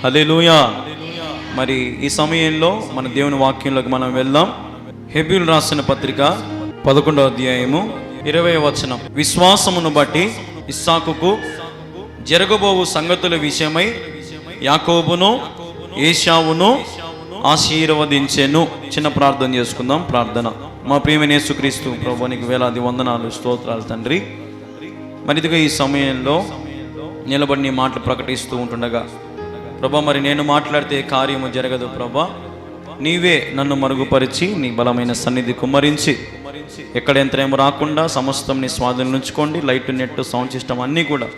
హల్లెలూయా. మరి ఈ సమయంలో మన దేవుని వాక్యంలోకి మనం వెళ్దాం. హెబ్రీయులు రాసిన పత్రిక 11వ అధ్యాయము 20వ వచనం. విశ్వాసమును బట్టి ఇస్సాకుకు జరగబోవు సంగతుల విషయమై యాకోబును ఏశావును ఆశీర్వదించెను. చిన్న ప్రార్థన చేసుకుందాం. ప్రార్థన. మా ప్రియమైన యేసుక్రీస్తు ప్రభువునికి వేలాది వందనాలు, స్తోత్రాలు తండ్రి. మరి ఇదిగా ఈ సమయంలో నిలబడి నీ మాటలు ప్రకటిస్తూ ఉంటుండగా ప్రభా, మరి నేను మాట్లాడితే కార్యము జరగదు ప్రభా, నీవే నన్ను మరుగుపరిచి నీ బలమైన సన్నిధి కుమ్మరించి ఎక్కడ యంత్రము రాకుండా సమస్తం నీ స్వాధీనం ఉంచుకోండి. లైట్, నెట్, సౌండ్ సిస్టమ్ అన్నీ కూడా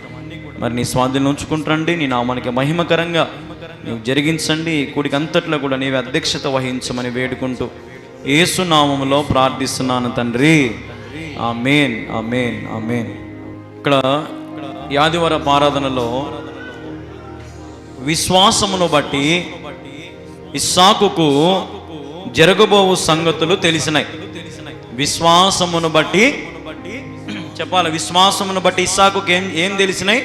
మరి నీ స్వాధీనం ఉంచుకుంటండి. నీ నామానికి మహిమకరంగా నువ్వు జరిగించండి. ఈ కూడికి అంతట్లో కూడా నీవే అధ్యక్షత వహించమని వేడుకుంటూ యేసు నామములో ప్రార్థిస్తున్నాను తండ్రి. ఆమేన్, ఆమేన్, ఆమేన్. ఇక్కడ ఈ ఆదివారపు ఆరాధనలో విశ్వాసమును బట్టి ఇస్సాకుకు జరగబోవు సంగతులు తెలిసినాయి. విశ్వాసమును బట్టి చెప్పాలి. విశ్వాసమును బట్టి ఇస్సాకుకు ఏం తెలిసినాయి?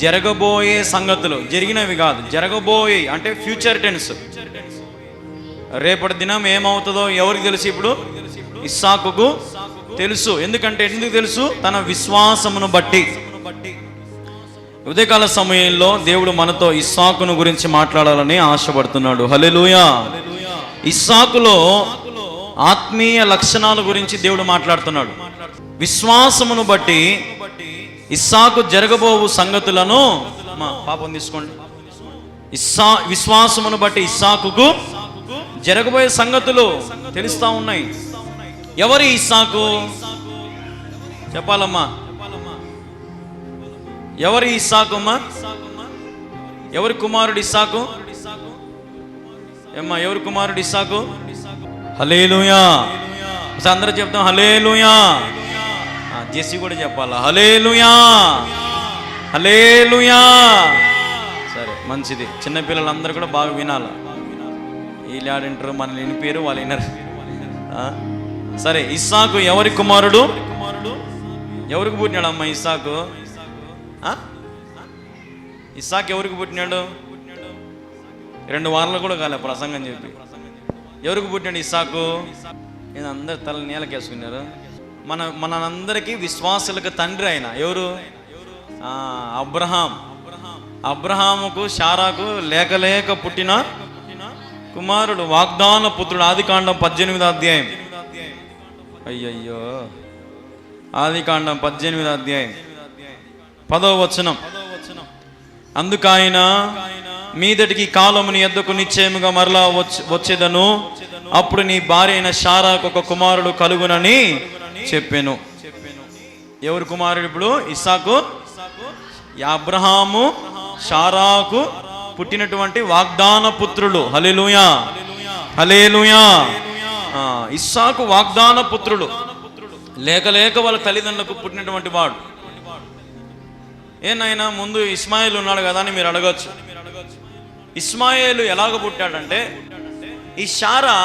జరగబోయే సంగతులు, జరిగినవి కాదు, జరగబోయే అంటే ఫ్యూచర్ టెన్స్. రేపటి దినం ఏమవుతుందో ఎవరికి తెలుసు? ఇప్పుడు ఇస్సాకుకు తెలుసు. ఎందుకంటే ఎందుకు తెలుసు? తన విశ్వాసమును బట్టి. ఉదయకాల సమయంలో దేవుడు మనతో ఇస్సాకును గురించి మాట్లాడాలని ఆశపడుతున్నాడు. హల్లెలూయా. ఇస్సాకులో ఆత్మీయ లక్షణాల గురించి దేవుడు మాట్లాడుతున్నాడు. విశ్వాసమును బట్టి ఇస్సాకు జరగబోవు సంగతులను పాపం తీసుకోండి. విశ్వాసమును బట్టి ఇస్సాకుకు జరగబోయే సంగతులు తెలుస్తా ఉన్నాయి. ఎవరి ఇస్సాకు? చెప్పాలమ్మా. ఎవరి ఇస్సాకు అమ్మా? ఎవరి కుమారుడు ఇస్సాకు? ఏమ్మా, ఎవరి కుమారుడు ఇస్సాకు? హల్లెలూయా. అందరూ చెప్తాం హల్లెలూయా. జెస్సీ కూడా చెప్పాలా హల్లెలూయా, హల్లెలూయా. సరే, మంచిది. చిన్నపిల్లలందరూ కూడా బాగా వినాలి. వీళ్ళు ఆడింటారు, మనల్ని వినిపోయారు, వాళ్ళు వినరు. సరే, ఇస్సాకు ఎవరి కుమారుడు? ఎవరికి పుట్టినాడు అమ్మ ఇస్సాకు? ఇస్సాకు ఎవరికి పుట్టినాడు? 2 వారాలు కూడా కాలే ప్రసంగం చెప్పి. ఎవరికి పుట్టినాడు ఇస్సాకు? నేను అందరు తల నీళ్ళకేసుకున్నారు. మనందరికీ విశ్వాసులకు తండ్రి ఆయన ఎవరు? అబ్రహాం. అబ్రహాముకు శారాకు లేక పుట్టిన కుమారుడు, వాగ్దాన పుత్రుడు. ఆదికాండం 18వ అధ్యాయం. అయ్యయ్యో, ఆదికాండం 18వ అధ్యాయం 10వ వచనం. అందుకైన మీదటికి కాలము నీ యొద్దకు నిశ్చయముగా మరలా వచ్చేదను, అప్పుడు నీ భార్య అయిన శారాకు ఒక కుమారుడు కలుగునని చెప్పాను. ఎవరు కుమారుడు ఇప్పుడు? ఇస్సాకు. అబ్రహాము శారాకు పుట్టినటువంటి వాగ్దాన పుత్రుడు. హల్లెలూయా, హల్లెలూయా. ఇస్సాకు వాగ్దాన పుత్రుడు. లేక వాళ్ళ తల్లిదండ్రులకు పుట్టినటువంటి వాడు. ఏనాయనా ముందు ఇస్మాయిల్ ఉన్నాడు కదా అని మీరు అడగచ్చు. ఇస్మాయిల్ ఎలాగ పుట్టాడంటే, ఈ శారా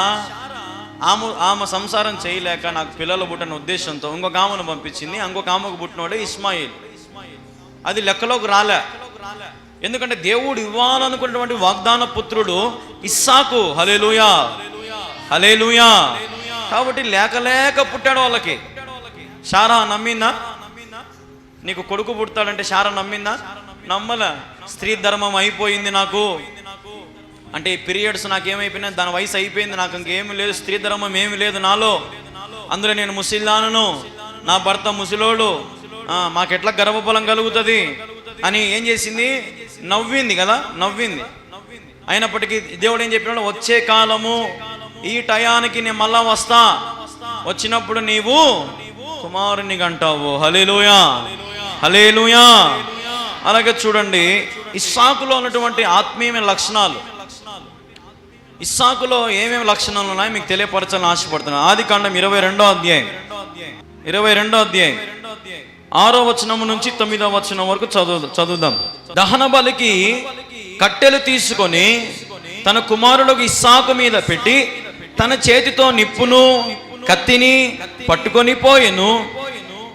ఆమె సంసారం చేయలేక నాకు పిల్లలు పుట్టిన ఉద్దేశంతో ఇంకొక ఆమెను పంపించింది. ఇంకొక ఆమెకు పుట్టినవాడే ఇస్మాయిల్. అది లెక్కలోకి రాలే. ఎందుకంటే దేవుడు ఇవ్వాలనుకున్నటువంటి వాగ్దాన పుత్రుడు ఇస్సాకు. హల్లెలూయా, హల్లెలూయా. కాబట్టి లేక పుట్టాడు వాళ్ళకి. శారా నమ్మిందా? నీకు కొడుకు పుడతాడంటే శారా నమ్మిందా? నమ్మలే. స్త్రీ ధర్మం అయిపోయింది నాకు అంటే, పీరియడ్స్ నాకేమైపోయినా దాని వయసు అయిపోయింది, నాకు ఇంకేమీ లేదు, స్త్రీ ధర్మం ఏమి లేదు నాలో, అందులో నేను ముసిల్దానను, నా భర్త ముసిలోడు, మాకెట్లా గర్భఫలం కలుగుతుంది అని ఏం చేసింది? నవ్వింది కదా, నవ్వింది. అయినప్పటికీ దేవుడు ఏం చెప్పినాడు? వచ్చే కాలము ఈ టయానికి నేను మళ్ళా వస్తా, వచ్చినప్పుడు నీవు కుమారుని కంటావు. హల్లెలూయా, హల్లెలూయా. అలాగే చూడండి, ఇస్సాకులో ఉన్నటువంటి ఆత్మీయమైన లక్షణాలు. ఇస్సాకులో ఏమేమి లక్షణాలు ఉన్నాయో మీకు తెలియపరచాలని ఆశపడుతున్నాను. ఆదికాండం 22వ అధ్యాయం 6వ వచనం నుంచి 9వ వచనం వరకు చదువుదాం. దహన బలికి కట్టెలు తీసుకొని తన కుమారుడికి ఇస్సాకు మీద పెట్టి తన చేతితో నిప్పును కత్తిని పట్టుకొని పోయెను.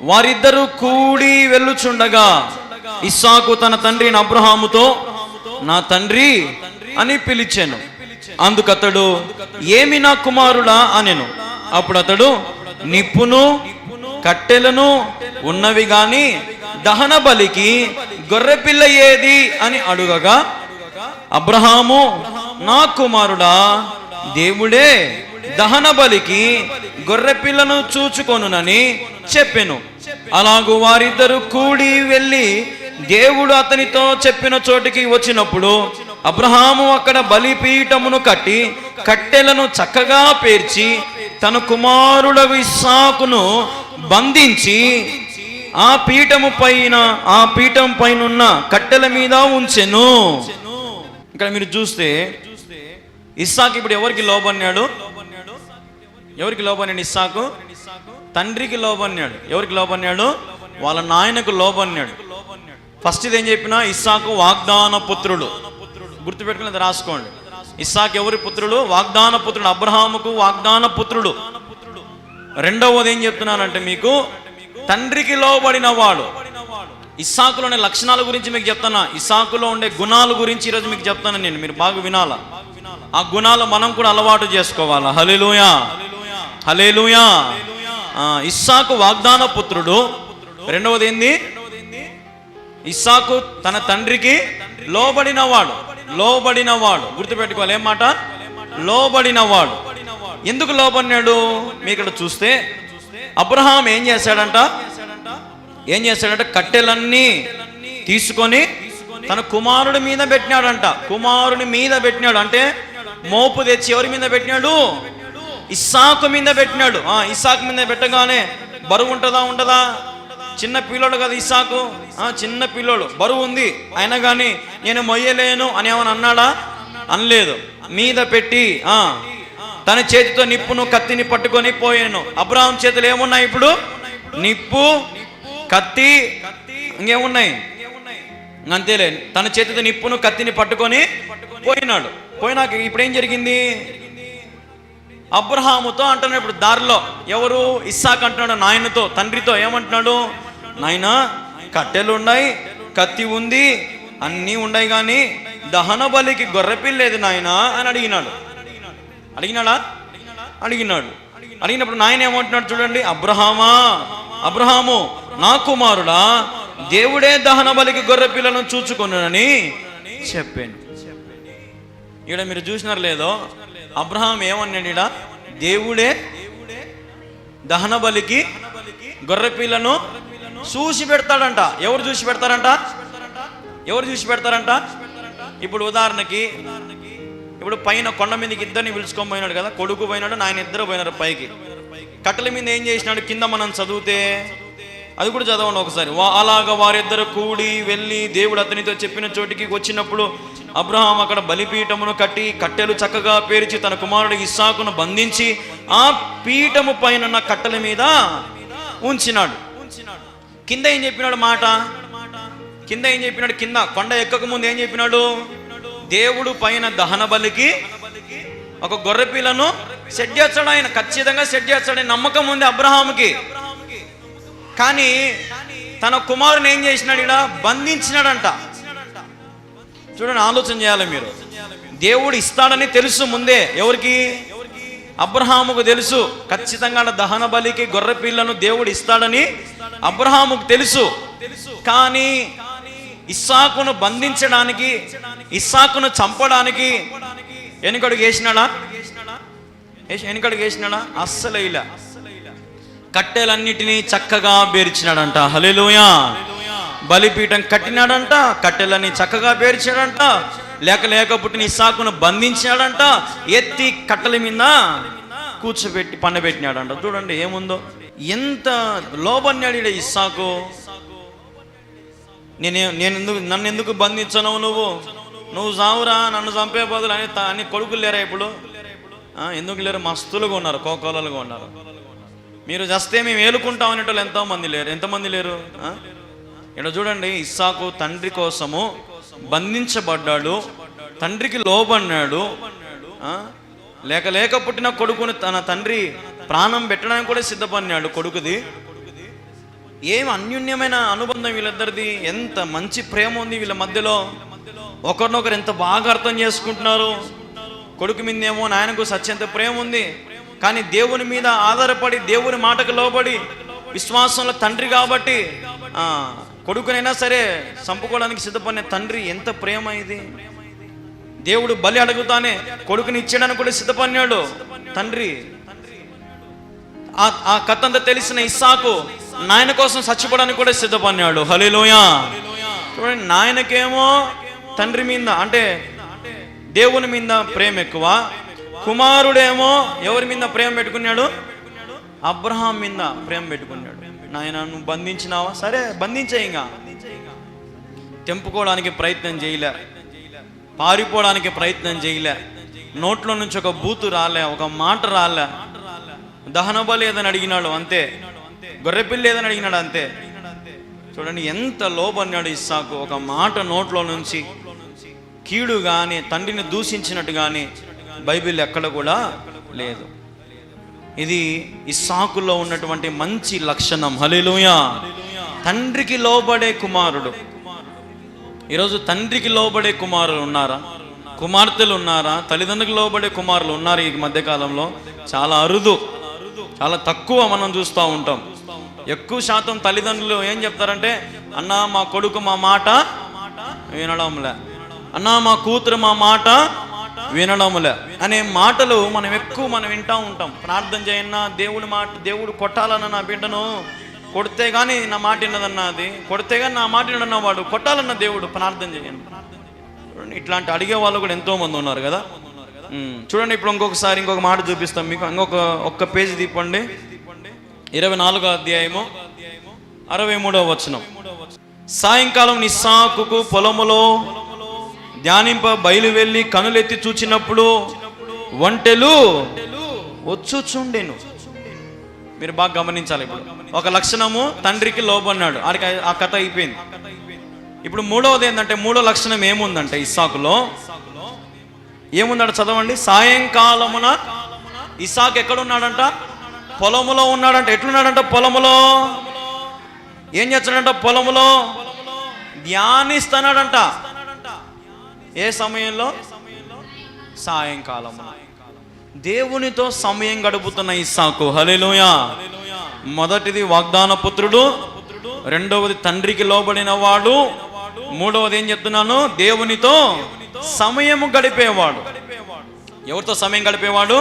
వారిద్దరూ కూడి వెళ్ళుచుండగా ఇస్సాకు తన తండ్రిని అబ్రహాముతో నా తండ్రి అని పిలిచాను. అందుకతడు, ఏమి నా కుమారుడా అనెను. అప్పుడు అతడు, నిప్పును కట్టెలను ఉన్నవి గాని దహన బలికి గొర్రెపిల్ల ఏది అని అడుగగా, అబ్రహాము, నా కుమారుడా, దేవుడే దహన బలికి గొర్రెపిల్లను చూచుకొనునని చెప్పెను. అలాగూ వారిద్దరు కూడి వెళ్ళి దేవుడు అతనితో చెప్పిన చోటికి వచ్చినప్పుడు అబ్రహాము అక్కడ బలిపీఠమును కట్టి కట్టెలను చక్కగా పేర్చి తన కుమారుడు ఇస్సాకును బంధించి ఆ పీఠం పైనున్న కట్టెల మీద ఉంచెను. ఇక్కడ మీరు చూస్తే ఇస్సాకు ఇప్పుడు ఎవరికి లోబన్నాడు? ఎవరికి లోబన్నాడు ఇస్సాకు? తండ్రికి లోబన్నాడు. ఎవరికి లోబన్నాడు? వాళ్ళ నాయనకు లోబన్నాడు. ఫస్ట్ ఇది ఏం చెప్పినా, ఇస్సాకు వాగ్దాన పుత్రుడు. గుర్తుపెట్టుకుని రాసుకోండి. ఇస్సాకు ఎవరి పుత్రుడు? వాగ్దాన పుత్రుడు. అబ్రహాముకు వాగ్దాన పుత్రుడు. రెండవది ఏం చెప్తున్నానంటే, మీకు తండ్రికి లోబడిన వాడు. ఇస్సాకులోని లక్షణాల గురించి మీకు చెప్తాను. ఇస్సాకులో ఉండే గుణాల గురించి ఈరోజు మీకు చెప్తాను నేను. మీరు బాగా వినాలా. ఆ గుణాలు మనం కూడా అలవాటు చేసుకోవాలా. హల్లెలూయా, హల్లెలూయా. ఇస్సాకు వాగ్దాన పుత్రుడు. రెండవది ఏంది? ఇస్సాకు తన తండ్రికి లోబడినవాడు. లోబడినవాడు గుర్తుపెట్టుకోవాలి. ఏం మాట? లోబడినవాడు. ఎందుకు లోబడినాడు? మీ ఇక్కడ చూస్తే అబ్రహాం ఏం చేశాడంట? కట్టెలన్నీ తీసుకొని తన కుమారుడి మీద పెట్టినాడంట. కుమారుని మీద పెట్టినాడు అంటే మోపు తెచ్చి ఎవరి మీద పెట్టినాడు? ఇస్సాకు మీద పెట్టినాడు. ఇస్సాకు మీద పెట్టగానే బరువు ఉంటుందా? ఉండదా? చిన్న పిల్లోడు కదా ఇస్సాకు, చిన్న పిల్లోడు, బరువు ఉంది. అయినా కానీ నేను మొయ్యలేను అని ఏమని అన్నాడా? అనలేదు. మీద పెట్టి తన చేతితో నిప్పును కత్తిని పట్టుకొని పోయాను. అబ్రహాం చేతులు ఏమున్నాయి ఇప్పుడు? నిప్పు, కత్తి, ఇంకేమున్నాయి? అంతేలే. తన చేతితో నిప్పును కత్తిని పట్టుకొని పోయినాడు. పోయినాక ఇప్పుడు ఏం జరిగింది? అబ్రహాముతో అంటున్నాడు ఇప్పుడు దారిలో. ఎవరు? ఇస్సాకు అంటున్నాడు నాయనతో, తండ్రితో. ఏమంటున్నాడు? నాయన, కట్టెలు ఉన్నాయి, కత్తి ఉంది, అన్నీ ఉన్నాయి, కానీ దహన బలికి గొర్రెపిల్లేదు నాయన అని అడిగినాడు. అడిగినప్పుడు నాయన ఏమంటున్నాడు చూడండి. అబ్రహాము, నా కుమారుడా, దేవుడే దహన బలికి గొర్రె పిల్లను చూచుకొనునని చెప్పాను. ఇక్కడ మీరు చూసినారు లేదో, అబ్రహాం ఏమన్నాడు? ఈడ దేవుడే దహన బలికి గొర్రె పిల్లను చూసి పెడతాడంట. ఎవరు చూసి పెడతారంట? ఇప్పుడు ఉదాహరణకి, ఇప్పుడు పైన కొండ మీదకి ఇద్దరిని పిలుచుకొని పోయినాడు కదా, కొడుకు పోయినాడు, నాయన ఇద్దరు పోయినారు పైకి. కట్టెల మీద ఏం చేసినాడు? కింద మనం చదివితే అది కూడా చదవండి ఒకసారి. అలాగా వారిద్దరు కూడి వెళ్ళి దేవుడు అతనితో చెప్పిన చోటికి వచ్చినప్పుడు అబ్రహాం అక్కడ బలిపీఠమును కట్టి కట్టెలు చక్కగా పేర్చి తన కుమారుడు ఇస్సాకును బంధించి ఆ పీఠము పైన కట్టెల మీద ఉంచినాడు. కింద ఏం చెప్పినాడు మాట? కింద కొండ ఎక్కక ముందు ఏం చెప్పినాడు? దేవుడు పైన దహన బలికి ఒక గొర్రెపిల్లను సెట్ చేస్తాడు. ఆయన ఖచ్చితంగా సెట్ చేస్తాడు, నమ్మకం ఉంది అబ్రహాముకి. కానీ తన కుమారుని ఏం చేసినాడు? ఇక్కడ బంధించినాడంట. చూడండి, ఆలోచన చేయాలి మీరు. దేవుడు ఇస్తాడని తెలుసు ముందే. ఎవరికి? అబ్రహాముకు తెలుసు. ఖచ్చితంగా దహన బలికి గొర్రె పిల్లను దేవుడు ఇస్తాడని అబ్రహాముకు తెలుసు. కానీ ఇస్సాకును బంధించడానికి, ఇస్సాకును చంపడానికి వెనుకడుగు వేసినాడా? అస్సలు ఇలా కట్టెలన్నిటినీ చక్కగా పేర్చినాడంట. హల్లెలూయా. బలిపీఠం కట్టినాడంట, కట్టెలన్నీ చక్కగా పేర్చాడంట. లేక పుట్టిన ఇస్సాకును బంధించాడంట, ఎత్తి కట్టెల మీద కూర్చోబెట్టి పండబెట్టినాడంట. చూడండి ఏముందో, ఎంత లోబన్నాడు ఇస్సాకు. నన్ను ఎందుకు బంధించనవు? నువ్వు సావురా, నన్ను చంపే బదులు అని కొడుకులు లేరా ఇప్పుడు? ఎందుకు లేరు? మస్తులుగా ఉన్నారు, కోకోలలుగా ఉన్నారు. మీరు చస్తే మేము ఏలుకుంటాం అనేటోళ్ళు ఎంతమంది లేరు? ఇక్కడ చూడండి, ఇస్సాకు తండ్రి కోసము బంధించబడ్డాడు, తండ్రికి లోబన్నాడు. లేక పుట్టిన కొడుకుని తన తండ్రి ప్రాణం పెట్టడానికి కూడా సిద్ధపడినాడు కొడుకుది. ఏం అన్యోన్యమైన అనుబంధం వీళ్ళిద్దరిది, ఎంత మంచి ప్రేమ ఉంది వీళ్ళ మధ్యలో. ఒకరినొకరు ఎంత బాగా అర్థం చేసుకుంటున్నారు. కొడుకు మీదేమో నాయనకు సత్యంత ప్రేమ ఉంది, కానీ దేవుని మీద ఆధారపడి దేవుని మాటకు లోబడి విశ్వాసంలో తండ్రి కాబట్టి కొడుకునైనా సరే చంపుకోవడానికి సిద్ధపడిన తండ్రి ఎంత ప్రేమ ఇది. దేవుడు బలి అడుగుతానే కొడుకుని ఇచ్చేయడానికి కూడా సిద్ధపడినాడు తండ్రి. ఆ కథ అంతా తెలిసిన ఇస్సాకు నాయన కోసం చచ్చిపోవడానికి కూడా సిద్ధపడినాడు. హల్లెలూయా. చూడండి, నాయనకేమో తండ్రి మీద అంటే దేవుని మీద ప్రేమ ఎక్కువ, కుమారుడేమో ఎవరి మీద ప్రేమ పెట్టుకున్నాడు? అబ్రహాం మీద ప్రేమ పెట్టుకున్నాడు. నాయన నువ్వు బంధించినావా, సరే బంధించే, ఇంకా తెంపుకోవడానికి ప్రయత్నం చేయలే, పారిపోవడానికి ప్రయత్నం చేయలే, నోట్లో నుంచి ఒక బూతు రాలే, ఒక మాట రాలే. దహన బలి ఏదని అడిగినాడు అంతే, గొర్రెపిల్లి ఏదని అడిగినాడు అంతే. చూడండి ఎంత లోబన్నాడు ఇస్సాకు. ఒక మాట నోట్లో నుంచి కీడు కానీ తండ్రిని దూషించినట్టు కానీ బైబిల్ ఎక్కడ కూడా లేదు. ఇది ఇస్సాకులో ఉన్నటువంటి మంచి లక్షణం. హల్లెలూయా. తండ్రికి లోబడే కుమారుడు. ఈరోజు తండ్రికి లోబడే కుమారులు ఉన్నారా? కుమార్తెలు ఉన్నారా? తల్లిదండ్రులకు లోబడే కుమారులు ఉన్నారు ఈ మధ్యకాలంలో? చాలా అరుదు, చాలా తక్కువ మనం చూస్తూ ఉంటాం. ఎక్కువ శాతం తల్లిదండ్రులు ఏం చెప్తారంటే, అన్న మా కొడుకు మా మాట వినడంలే, అన్న మా కూతురు మా మాట వినడంలే అనే మాటలు మనం వింటూ ఉంటాం. ప్రార్థన చేయన్నా దేవుడు కొట్టాలన్న నా బిడ్డను, కొడితే కానీ నా మాట విన్నదన్నది, కొడితే కానీ నా మాట వినన్న వాడు కొట్టాలన్న దేవుడు, ప్రార్థన చేయండి. ఇట్లాంటి అడిగే వాళ్ళు కూడా ఎంతో మంది ఉన్నారు కదా. చూడండి, ఇప్పుడు ఇంకొక మాట చూపిస్తాం మీకు. ఒక్క పేజీ తీపండి. 24వ అధ్యాయము 63వ వచనం. సాయంకాలం ఇస్సాకుకు పొలములో ధ్యానింప బయలు వెళ్ళి కనులెత్తి చూచినప్పుడు ఒంటెలు వచ్చుచుండెను. మీరు బాగా గమనించాలి. ఇప్పుడు ఒక లక్షణము తండ్రికి లోబన్నాడు, ఆ కథ అయిపోయింది. ఇప్పుడు మూడవది ఏంటంటే, మూడో లక్షణం ఏముందంటే ఇస్సాకులో ఏముందంట చదవండి. సాయంకాలమున ఇస్సాకు ఎక్కడున్నాడంట? పొలములో ఉన్నాడంట. ఎట్లున్నాడంట? పొలములో ఏం చేస్తున్నాడంట? పొలములో ధ్యానిస్తున్నాడంట. ఏ సమయంలో? సాయంకాలమున. దేవునితో సమయం గడుపుతున్న ఇస్సాకు. హల్లెలూయా. మొదటిది వాగ్దాన పుత్రుడు, రెండవది తండ్రికి లోబడిన వాడు, మూడవది ఏం చెప్తున్నాను? దేవునితో సమయం గడిపేవాడు. ఎవరితో సమయం గడిపేవాడు?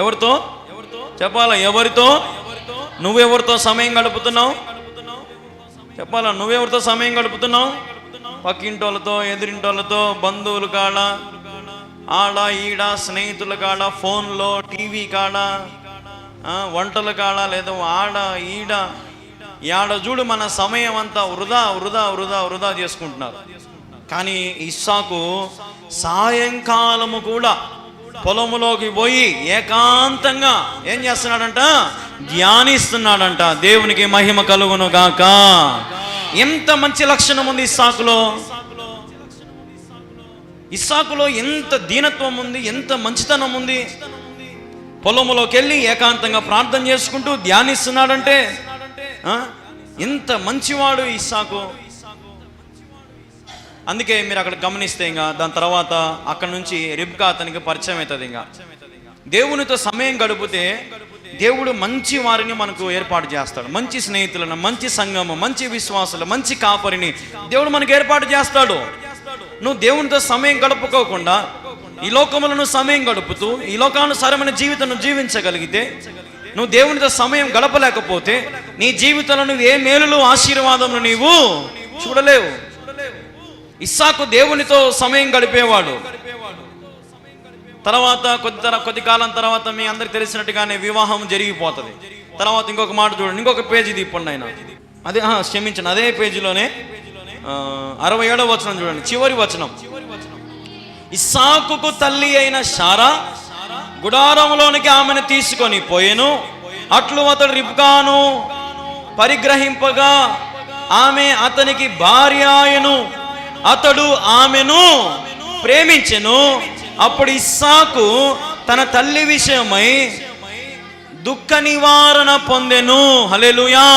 ఎవరితో చెప్పాలా? ఎవరితో? నువ్వెవరితో సమయం గడుపుతున్నావు? చెప్పాలా? నువ్వెవరితో సమయం గడుపుతున్నావు? పక్కింటోళ్ళతో, ఎదురింటోళ్ళతో, బంధువుల కాడ, ఆడ ఈడ, స్నేహితుల కాడ, ఫోన్లో, టీవీ కాడ, వంటల కాడ, లేదా ఆడ ఈడ, యాడ చూడు మన సమయం అంతా వృధా చేసుకుంటున్నారు. కానీ ఇస్సాకు సాయంకాలము కూడా పొలములోకి పోయి ఏకాంతంగా ఏం చేస్తున్నాడంట? ధ్యానిస్తున్నాడంట. దేవునికి మహిమ కలుగును గాక. ఎంత మంచి లక్షణం ఉంది ఇస్సాకులో. ఇస్సాకులో ఎంత దీనత్వం ఉంది, ఎంత మంచితనం ఉంది. పొలములోకి వెళ్ళి ఏకాంతంగా ప్రార్థన చేసుకుంటూ ధ్యానిస్తున్నాడంటే ఎంత మంచివాడు ఇస్సాకు. అందుకే మీరు అక్కడ గమనిస్తే ఇంకా దాని తర్వాత అక్కడ నుంచి రిబ్కా అతనికి పరిచయం అవుతుంది. ఇంకా దేవునితో సమయం గడిపితే దేవుడు మంచి వారిని మనకు ఏర్పాటు చేస్తాడు. మంచి స్నేహితులను, మంచి సంఘము, మంచి విశ్వాసులు, మంచి కాపరిని దేవుడు మనకు ఏర్పాటు చేస్తాడు. నువ్వు దేవునితో సమయం గడుపుకోకుండా ఈ లోకములను సమయం గడుపుతూ ఈ లోకానుసారమైన జీవితం జీవించగలిగితే, నువ్వు దేవునితో సమయం గడపలేకపోతే నీ జీవితంలో నువ్వు ఏ మేలులు ఆశీర్వాదములు నీవు చూడలేవు. ఇస్సాకు దేవునితో సమయం గడిపేవాడు. తర్వాత కొద్ది కాలం తర్వాత మీ అందరికి తెలిసినట్టుగానే వివాహం జరిగిపోతుంది. తర్వాత ఇంకొక మాట చూడండి, ఇంకొక పేజీ తీపండి ఆయన. అదే క్షమించండి, అదే పేజీలోనే 67వ వచనం చూడండి, చివరి వచనం. ఇస్సాకుకు తల్లి అయిన శారా గుడారంలోనికి ఆమెను తీసుకొని పోయెను. అట్లు అతడు రిబ్కాను పరిగ్రహింపగా ఆమె అతనికి భార్య ఆయను. అతడు ఆమెను ప్రేమించెను. అప్పుడు ఇస్సాకు తన తల్లి విషయమై దుఃఖ నివారణ పొందెను. హల్లెలూయా.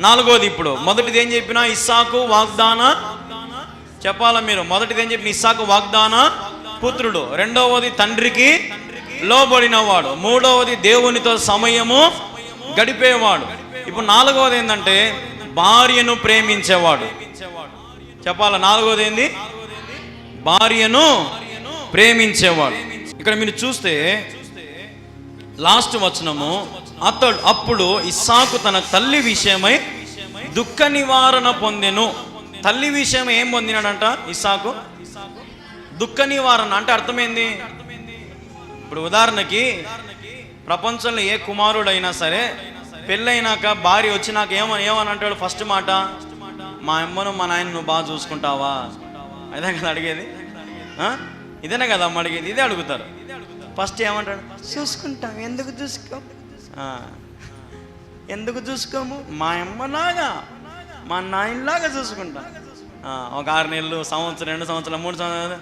నాలుగోది, ఇప్పుడు మొదటిది ఏం చెప్పినా ఇస్సాకు వాగ్దాన, చెప్పాలా మీరు, మొదటిది ఏం చెప్పిన ఇస్సాకు వాగ్దాన పుత్రుడు, రెండవది తండ్రికి లోబడినవాడు, మూడవది దేవునితో సమయము గడిపేవాడు. ఇప్పుడు నాలుగవది ఏంటంటే భార్యను ప్రేమించేవాడు. చెప్పాలా, నాలుగవది ఏంది? భార్యను ప్రేమించేవాడు. ఇక్కడ మీరు చూస్తే లాస్ట్ వచనము, అప్పుడు ఇస్సాకు తన తల్లి విషయమై దుఃఖ నివారణ పొందెను. తల్లి విషయం ఏం పొందినాడంట ఇస్సాకు? దుఃఖ నివారణ. అంటే అర్థమైంది, ఇప్పుడు ఉదాహరణకి ప్రపంచంలో ఏ కుమారుడైనా సరే పెళ్ళైనాక భార్య వచ్చి నాకు ఏమని అంటాడు? ఫస్ట్ మాట, మా అమ్మను మా నాయన నువ్వు బాగా చూసుకుంటావా? అదే కదా అడిగేది, ఇదేనా కదా అమ్మ అడిగేది, ఇదే అడుగుతారు. ఫస్ట్ ఏమంటాడు? చూసుకుంటాం. ఎందుకు చూసుకో, ఎందుకు చూసుకోము? మా అమ్మలాగా మా నాయనలాగా చూసుకుంటాం. ఒక 6 నెలలు, సంవత్సరం, 2 సంవత్సరాలు, 3 సంవత్సరాలు,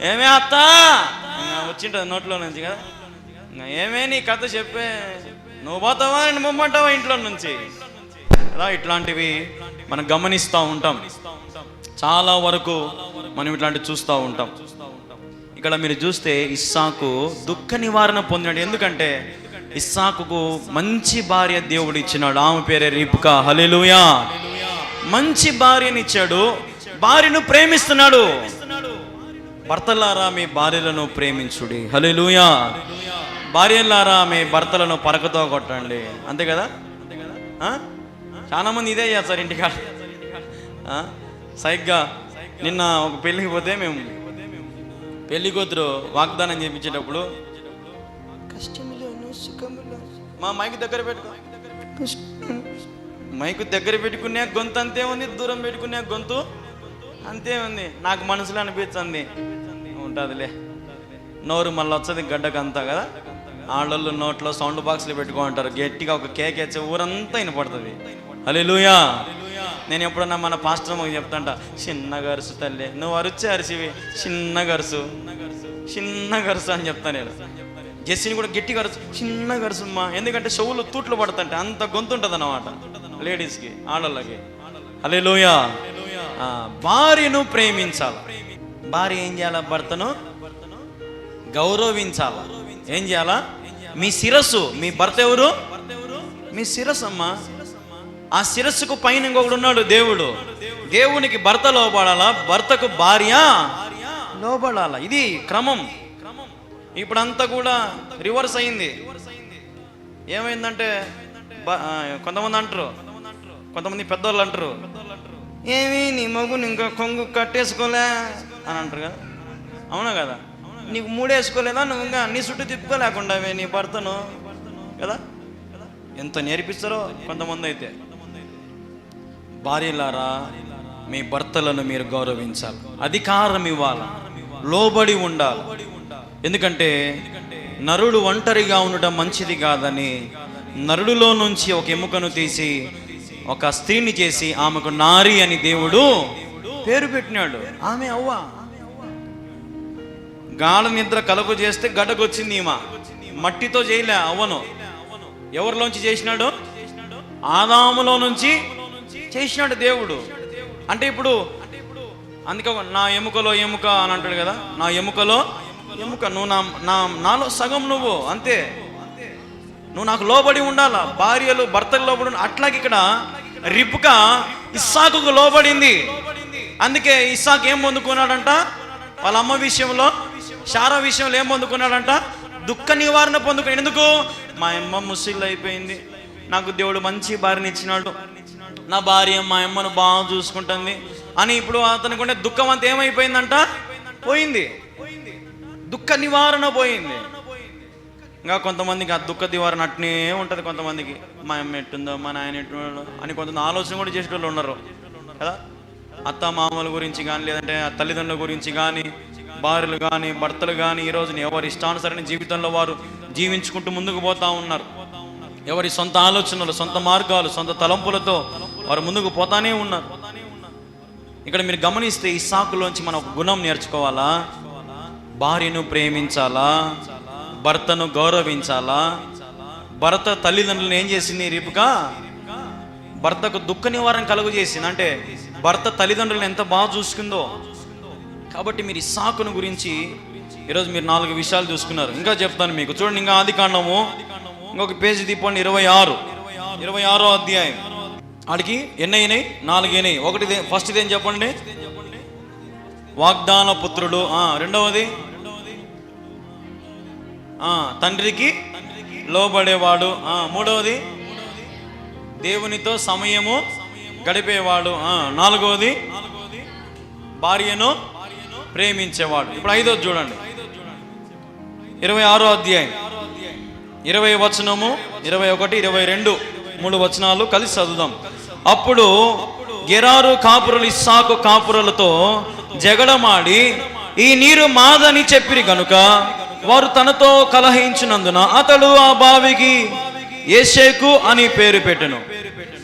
ఏమే అత్త వచ్చింటుంది నోట్లో నుంచి కదా, ఏమే నీ కథ చెప్పే, నువ్వు పోతావా నేను పొమ్మంటావా ఇంట్లో నుంచి కదా. ఇట్లాంటివి మనం గమనిస్తూ ఉంటాం. చాలా వరకు మనం ఇట్లాంటివి చూస్తూ ఉంటాం. ఇక్కడ మీరు చూస్తే ఇస్సాకు దుఃఖ నివారణ పొందినాడు. ఎందుకంటే ఇస్సాకుకు మంచి భార్య దేవుడు ఇచ్చినాడు. ఆమె పేరే రిబ్కా. హల్లెలూయా. మంచి భార్యనిచ్చాడు, భార్యను ప్రేమిస్తున్నాడు. భర్తలారా మీ భార్యలను ప్రేమించుడి. హల్లెలూయా. భార్యలారా మీ భర్తలను పరకతో కొట్టండి. అంతే కదా. చాలా మంది ఇదే చేస్తారు ఇంటికాడ. సరిగ్గా నిన్న ఒక పెళ్ళికి పోతే మేము పెళ్లి కూతురు వాగ్దానం చేయించేటప్పుడు, కష్టములోను సుఖములో మా మైకు దగ్గర పెట్టుకో, మైకు దగ్గర పెట్టుకునే గొంతు అంతే ఉంది, దూరం పెట్టుకునే గొంతు అంతే ఉంది. నాకు మనసులో అనిపించింది, ఉంటుందిలే నోరు మళ్ళీ వచ్చేది గడ్డకంతా కదా. ఆడోళ్ళు నోట్లో సౌండ్ బాక్స్లు పెట్టుకో అంటారు, గట్టిగా ఒక కేక్ వేస్తే ఊరంతా వినపడుతుంది. హల్లెలూయా. నేను ఎప్పుడన్నా మన పాస్టర్ మాకు చెప్తాంట, చిన్న గరుసు తల్లి, నువ్వు అరిచే అరిసివి, చిన్న గరుసు అని చెప్తాను నేను. జెస్సీని కూడా గట్టిగా అరుసు, చిన్న గరుసమ్మా. ఎందుకంటే చెవులు తూట్లు పడుతుంటే అంత గొంతు ఉంటుంది అన్నమాట లేడీస్కి, ఆడోళ్ళకి. హల్లెలూయా. భార్యను ప్రేమించాలి. భార్య ఏం చేయాలా? భర్తను గౌరవించాల. ఏం చేయాలా? మీ శిరస్సు, మీ భర్త ఎవరు? మీ శిరస్సు అమ్మా. ఆ శిరస్సుకు పైన ఇంకొకడు ఉన్నాడు, దేవుడు. దేవునికి భర్త లోబడాలా, భర్తకు భార్య లోబడాలా. ఇది క్రమం. ఇప్పుడంతా కూడా రివర్స్ అయింది. ఏమైందంటే కొంతమంది అంటారు, కొంతమంది పెద్దోళ్ళు అంటారు, ఏమి నీ మగుని ఇంకా కొంగు కట్టేసుకోలే అని అంటారు కదా. అవునా కదా? నీకు మూడేసుకోలేదా, నువ్వు ఇంకా నీ చుట్టూ తిప్పుకోలేకుండా నీ భర్తను కదా. ఎంత నేర్పిస్తారో కొంతమంది అయితే. భార్యలారా మీ భర్తలను మీరు గౌరవించాలి, అధికారం ఇవ్వాలి, లోబడి ఉండాలి. ఎందుకంటే నరుడు ఒంటరిగా ఉండటం మంచిది కాదని నరుడిలో నుంచి ఒక ఎముకను తీసి ఒక స్త్రీని చేసి ఆమెకు నారి అని దేవుడు పేరు పెట్టినాడు. ఆమె అవ్వ. గాఢ నిద్ర కలుగు చేస్తే గడ్డకొచ్చింది. ఈమె మట్టితో చేయలే అవ్వను. ఎవరిలోంచి చేసినాడు? ఆదాములో నుంచి చేసినాడు దేవుడు. అంటే ఇప్పుడు అందుకే నా ఎముకలో ఎముక అని అంటాడు కదా. నా ఎముకలో ఎముక, నువ్వు నాలో సగం, నువ్వు అంతే. నువ్వు నాకు లోబడి ఉండాలా. భార్యలు భర్తకు లోబడి. అట్లాగే ఇక్కడ రిబ్కా ఇస్సాకుకు లోబడింది. అందుకే ఇస్సాకు ఏం పొందుకున్నాడంట? వాళ్ళ అమ్మ విషయంలో, శారా విషయంలో ఏం పొందుకున్నాడంట? దుఃఖ నివారణ పొందుకున్నాడు. ఎందుకు? మా అమ్మ ముసిళ్ళు అయిపోయింది, నాకు దేవుడు మంచి భార్యని ఇచ్చినాడు, నా భార్య మా అమ్మను బాగా చూసుకుంటుంది అని ఇప్పుడు అతనికి ఉండే దుఃఖం అంతా ఏమైపోయిందంట? పోయింది. దుఃఖ నివారణ పోయింది. ఇంకా కొంతమందికి ఆ దుఃఖ నివారణ అట్నే ఉంటుంది. కొంతమందికి మా అమ్మ ఎట్టుందో, మా నాయన ఎట్టుందో అని కొంత ఆలోచన కూడా చేసే వాళ్ళు ఉన్నారు కదా. అత్త మామల గురించి కానీ, లేదంటే తల్లిదండ్రుల గురించి కానీ, భార్యలు కానీ, భర్తలు కానీ ఈరోజు ఎవరి ఇష్టానుసరైన జీవితంలో వారు జీవించుకుంటూ ముందుకు పోతూ ఉన్నారు. ఎవరి సొంత ఆలోచనలు, సొంత మార్గాలు, సొంత తలంపులతో వారు ముందుకు పోతానే ఉన్నారు. ఇక్కడ మీరు గమనిస్తే ఇస్సాకులోంచి మనం ఒక గుణం నేర్చుకోవాలా. భార్యను ప్రేమించాలా, భర్తను గౌరవించాలా. భర్త తల్లిదండ్రులను ఏం చేసింది రిబ్కా? భర్తకు దుఃఖ నివారణ కలుగు చేసింది. అంటే భర్త తల్లిదండ్రులను ఎంత బాగా చూసుకుందో. కాబట్టి మీరు ఇస్సాకును గురించి ఈరోజు మీరు 4 విషయాలు చూసుకున్నారు. ఇంకా చెప్తాను మీకు. చూడండి, ఇంకా ఆదికాండము ఇంకొక పేజీ తిప్పండి, 26వ అధ్యాయం. ఆడికి ఎన్ని అయినాయి? 4 అయినాయి. ఒకటి ఫస్ట్ ఇదేం చెప్పండి? వాగ్దాన పుత్రుడు. రెండవది తండ్రికి లోబడేవాడు. మూడవది దేవునితో సమయము గడిపేవాడు. 4వది భార్యను ప్రేమించేవాడు. ఇప్పుడు 5వది చూడండి, 26వ అధ్యాయం 20 వచనము, 21, 22 3 వచనాలు కలిసి చదువుదాం. అప్పుడు గెరారు కాపురులు ఇస్సాకు కాపురులతో జగడమాడి ఈ నీరు మాదని చెప్పిరి గనుక వారు తనతో కలహించినందున అతడు ఆ బావికి ఏషేకు అని పేరు పెట్టెను.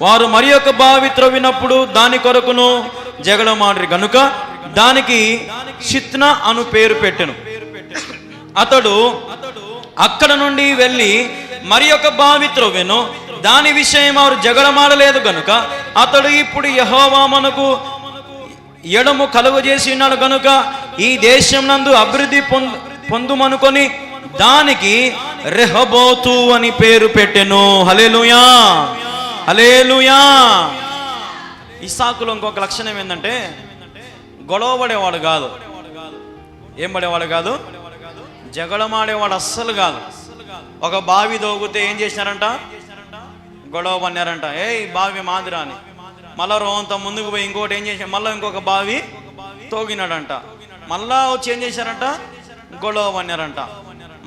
వారు మరి ఒక బావి త్రవ్వినప్పుడు దాని కొరకును జగడమాడిరి గనుక దానికి షిత్నా అను పేరు పెట్టెను. అతడు అక్కడ నుండి వెళ్ళి మరి ఒక బావి త్రవ్వెను. దాని విషయం వారు జగడమాడలేదు గనుక అతడు ఇప్పుడు యెహోవా మనకు ఎడము కలుగజేసి ఉన్నాడు గనుక ఈ దేశం నందు అభివృద్ధి పొందుమనుకొని దానికి రెహోబోతు అని పేరు పెట్టెను. హల్లెలూయా, హల్లెలూయా. ఇస్సాకులో ఇంకొక లక్షణం ఏంటంటే గొడవ పడేవాడు కాదు. ఏం పడేవాడు కాదు? జగడమాడేవాడు అస్సలు కాదు. ఒక బావి దోగితే ఏం చేసినారంట? గొడవ పన్నారంట. బావి మాదిరా అని. మళ్ళా రోంత ముందుకు పోయి ఇంకోటి ఏం చేశారు? మళ్ళీ ఇంకొక బావి తోగినాడంట. మళ్ళా వచ్చి ఏం చేశారంట? గొడవ పన్నారంట.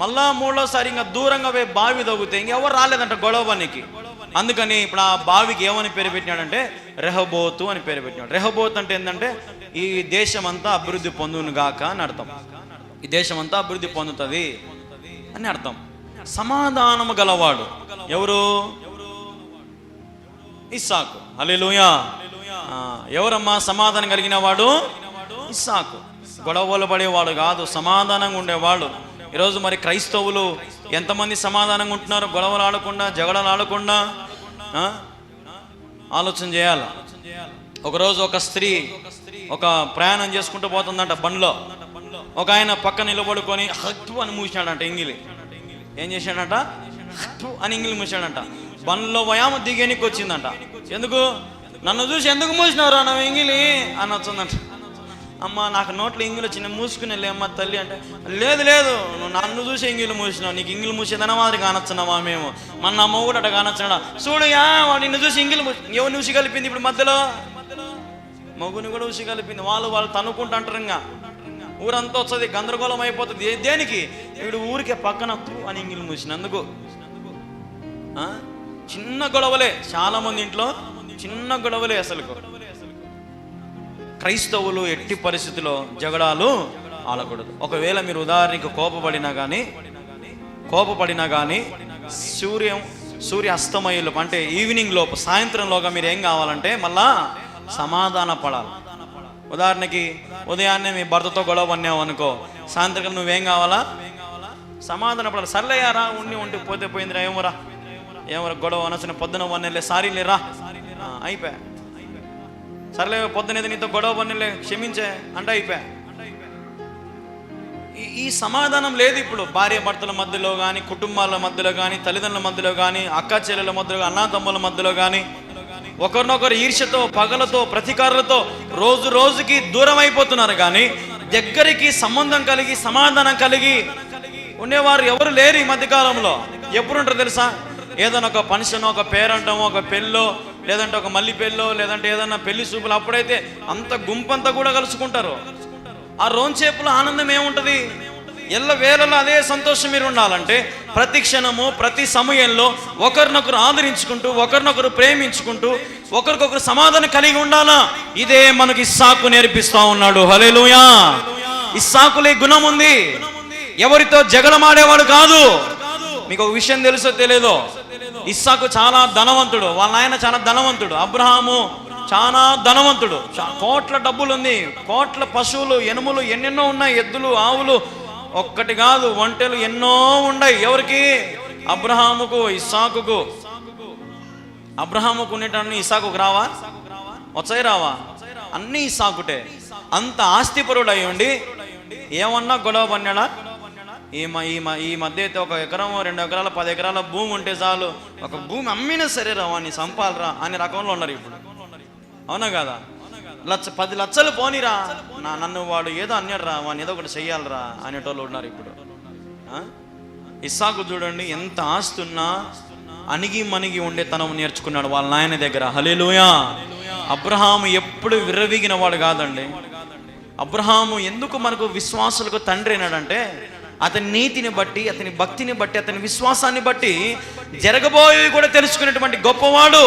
మళ్ళా మూడోసారి ఇంకా దూరంగా పోయి బావి తోగితే ఇంకెవరు రాలేదంట గొడవ పనికి. అందుకని ఇప్పుడు ఆ బావికి ఏమని పేరు పెట్టినాడంటే రెహోబోతు అని పేరు పెట్టినాడు. రెహోబోతు అంటే ఏంటంటే ఈ దేశం అంతా అభివృద్ధి పొందును గాక అని అర్థం. ఈ దేశం అంతా అభివృద్ధి పొందుతుంది అని అర్థం. సమాధానము గలవాడు ఎవరు? ఇస్సాకు. హల్లెలూయా. ఎవరమ్మా సమాధానం కలిగిన వాడు? ఇస్సాకు. గొడవలు పడేవాడు కాదు, సమాధానంగా ఉండేవాడు. ఈరోజు మరి క్రైస్తవులు ఎంతమంది సమాధానంగా ఉంటున్నారు? గొడవలు ఆడకుండా, జగడలు ఆడకుండా. ఆలోచన చేయాలి. ఒకరోజు ఒక స్త్రీ ఒక ప్రయాణం చేసుకుంటూ పోతుందంట బండ్లో. ఒక ఆయన పక్క నిలబడుకొని హట్టు అని మూసినాడంట ఎంగిలి. ఏం చేశాడంట? హట్టు అని ఎంగిలి మూసాడంట. బండ్లో వయామ దిగేనికి వచ్చిందంట. ఎందుకు? నన్ను చూసి ఎందుకు మూసినావురా నా ఎంగిలి అని వచ్చిందంట. అమ్మ నాకు నోట్లో ఎంగిలి వచ్చిన మూసుకునే లేమ్మ తల్లి అంటే, లేదు నువ్వు నన్ను చూసి ఎంగిలి మూసినావు, నీకు ఎంగిలి మూసేదన్న మాదిరి కానొచ్చున్నావా మేము? మన అమ్మ కూడా అట్లా కానొచ్చున్నాడా? చూడుయా వాడు నిన్ను చూసి ఎంగిలి ఎవరిని ఉసి కలిపింది? ఇప్పుడు మధ్యలో మగుని కూడా ఉసి కలిపింది. వాళ్ళు తనుకుంటూ అంటారు. ఇంకా ఊరంతా వస్తుంది, గందరగోళం అయిపోతుంది. దేనికి? ఇప్పుడు ఊరికే పక్కన అని ఎంగిలి మూసినందుకు. చిన్న గొడవలే, చాలా మంది ఇంట్లో చిన్న గొడవలే. అసలు క్రైస్తవులు ఎట్టి పరిస్థితిలో జగడాలు ఆడకూడదు. ఒకవేళ మీరు ఉదాహరణకి కోపపడినా కానీ సూర్య అస్తమయంలోపు అంటే ఈవినింగ్ లోపు, సాయంత్రంలోగా మీరు ఏం కావాలంటే మళ్ళా సమాధాన పడాలి. ఉదాహరణకి ఉదయాన్నే మీ భర్తతో గొడవ పడినావు అనుకో, సాయంత్రం నువ్వేం కావాలా? సమాధాన పడాలి. సర్లేయారా ఉండి పోతే పోయిందిరా, ఏమోరా గొడవ అనొచ్చిన పొద్దున వన్నెలే, సారీ లేరా, అయిపోయా. సర్లే పొద్దునేది నీతో గొడవ పన్నెలే, క్షమించే అంటే అయిపోయా. ఈ సమాధానం లేదు ఇప్పుడు. భార్య భర్తల మధ్యలో కానీ, కుటుంబాల మధ్యలో కానీ, తల్లిదండ్రుల మధ్యలో కానీ, అక్క చెల్లెల మధ్యలో, అన్నాతమ్ముల మధ్యలో కానీ, ఒకరినొకరు ఈర్ష్యతో, పగలతో, ప్రతీకారాలతో రోజుకి దూరం అయిపోతున్నారు. కానీ దగ్గరికి సంబంధం కలిగి, సమాధానం కలిగి ఉండేవారు ఎవరు లేరు ఈ మధ్యకాలంలో. ఎప్పుడు ఉంటారు తెలుసా? ఏదైనా ఒక ఫంక్షన్, ఒక పేరంటమో, ఒక పెళ్ళో, లేదంటే ఒక మల్లి పెళ్ళో, లేదంటే ఏదన్నా పెళ్లి చూపులు, అప్పుడైతే అంత గుంపంతా కూడా కలుసుకుంటారు. ఆ రోంచేపులో ఆనందం ఏముంటుంది? ఎల్ల వేళలో అదే సంతోషం మీరు ఉండాలంటే ప్రతి క్షణము, ప్రతి సమయంలో ఒకరినొకరు ఆదరించుకుంటూ, ఒకరినొకరు ప్రేమించుకుంటూ, ఒకరికొకరు సమాధానం కలిగి ఉండాలా. ఇదే మనకి ఇస్సాకు నేర్పిస్తా ఉన్నాడు. హల్లెలూయా. ఇస్సాకులో గుణం ఉంది. ఎవరితో జగడమాడేవాడు కాదు. మీకు ఒక విషయం తెలుసో తెలియదో, ఇస్సాకు చాలా ధనవంతుడు. వాళ్ళ ఆయన చాలా ధనవంతుడు. అబ్రహాము చాలా ధనవంతుడు. కోట్ల డబ్బులు ఉంది, కోట్ల పశువులు, ఎనుములు ఎన్నెన్నో ఉన్నాయి, ఎద్దులు, ఆవులు, ఒక్కటి కాదు ఒంటెలు ఎన్నో ఉన్నాయి. ఎవరికి? అబ్రహాముకు, ఇస్సాకుకు. అబ్రహాముకు ఉండేటన్ని ఇస్సాకుకు రావా? వచ్చాయి రావా? అన్నీ ఇస్సాకుటే. అంత ఆస్తిపరుడు అయి ఉండి ఏమన్నా గొడవ పన్నాడా? ఈ మధ్య అయితే 1 ఎకరం 2 ఎకరాల 10 ఎకరాల భూమి ఉంటే చాలు, ఒక భూమి అమ్మినా సరే రా వాడిని సంపాలరా అనే రకంలో ఉన్నారు ఇప్పుడు. అవునా కదా? 10 లక్షలు పోనీరా, నన్ను వాడు ఏదో అన్నాడు రా, వాడిని ఏదో ఒకటి చెయ్యాలరా అనేటోళ్ళు ఉన్నారు ఇప్పుడు. ఇస్సాకు చూడండి, ఎంత ఆస్తున్నా అణిగి మణిగి ఉండే తనం నేర్చుకున్నాడు వాళ్ళ నాయన దగ్గర. హల్లెలూయా. అబ్రహాము ఎప్పుడు విర్రవీగిన వాడు కాదండి. అబ్రహాము ఎందుకు మనకు విశ్వాసులకు తండ్రి అయినాడంటే, అతని నీతిని బట్టి, అతని భక్తిని బట్టి, అతని విశ్వాసాన్ని బట్టి జరగబోయేవి కూడా తెలుసుకునేటువంటి గొప్పవాడు.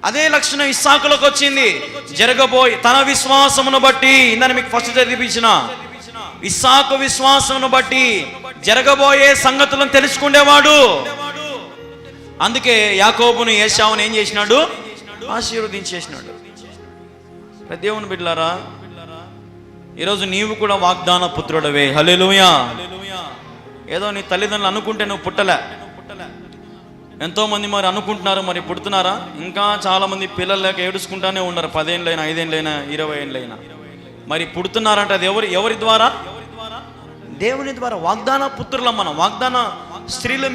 అదే లక్షణం ఇస్సాకులకు వచ్చింది. జరగబోయి తన విశ్వాసమును బట్టి, ఇందని మీకు ఫస్ట్ చదివించిన, ఇస్సాకు విశ్వాసమును బట్టి జరగబోయే సంగతులను తెలుసుకునేవాడు. అందుకే యాకోబును ఏశావును ఏం చేసినాడు? ఆశీర్వదించేసినాడు. దేవుని బిడ్డలారా, ఈరోజు నీవు కూడా వాగ్దాన పుత్రుడవే. హల్లెలూయా. ఏదో నీ తల్లిదండ్రులు అనుకుంటే నువ్వు పుట్టలే. ఎంతోమంది మరి అనుకుంటున్నారు, మరి పుడుతున్నారా? ఇంకా చాలామంది పిల్లలు లేక ఏడుచుకుంటానే ఉన్నారు. 10 ఏళ్ళైనా 5 ఏళ్ళైనా 20 ఏళ్ళైనా. మరి పుడుతున్నారంటే అది ఎవరి ద్వారా? దేవుని ద్వారా. వాగ్దాన పుత్రులం మనం, వాగ్దాన స్త్రీలు.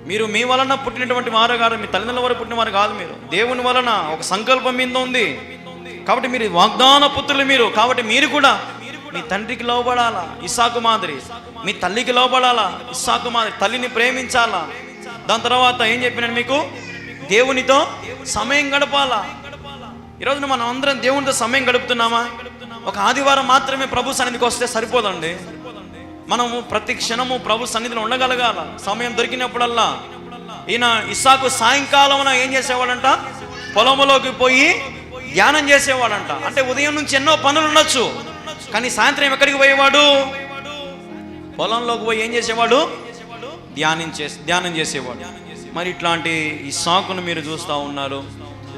మీరు మీ వలన పుట్టినటువంటి వారు కాదు, మీ తల్లిదండ్రుల వరకు పుట్టిన వారు కాదు. మీరు దేవుని వలన ఒక సంకల్పం మీద ఉంది కాబట్టి మీరు వాగ్దాన పుత్రులు. కాబట్టి మీరు కూడా మీ తండ్రికి లోబడాలా, ఇస్సాకు మాదిరి. మీ తల్లికి లోబడాలా, ఇస్సాకు మాదిరి. తల్లిని ప్రేమించాలా. దాని తర్వాత ఏం చెప్పినాను మీకు? దేవునితో సమయం గడపాలా. ఈరోజు మనం అందరం దేవునితో సమయం గడుపుతున్నామా? ఒక ఆదివారం మాత్రమే ప్రభు సన్నిధికి వస్తే సరిపోదండి. మనము ప్రతి క్షణము ప్రభు సన్నిధిలో ఉండగలగాల. సమయం దొరికినప్పుడల్లా. ఈయన ఇస్సాకు సాయంకాలం ఏం చేసేవాడంట? పొలంలోకి పోయి ధ్యానం చేసేవాడంట. అంటే ఉదయం నుంచి ఎన్నో పనులు ఉండొచ్చు, కానీ సాయంత్రం ఎక్కడికి పోయేవాడు? పొలంలోకి పోయి ఏం చేసేవాడు? ధ్యానం చేసేవాడు. మరి ఇట్లాంటి ఇస్సాకును మీరు చూస్తూ ఉన్నారు.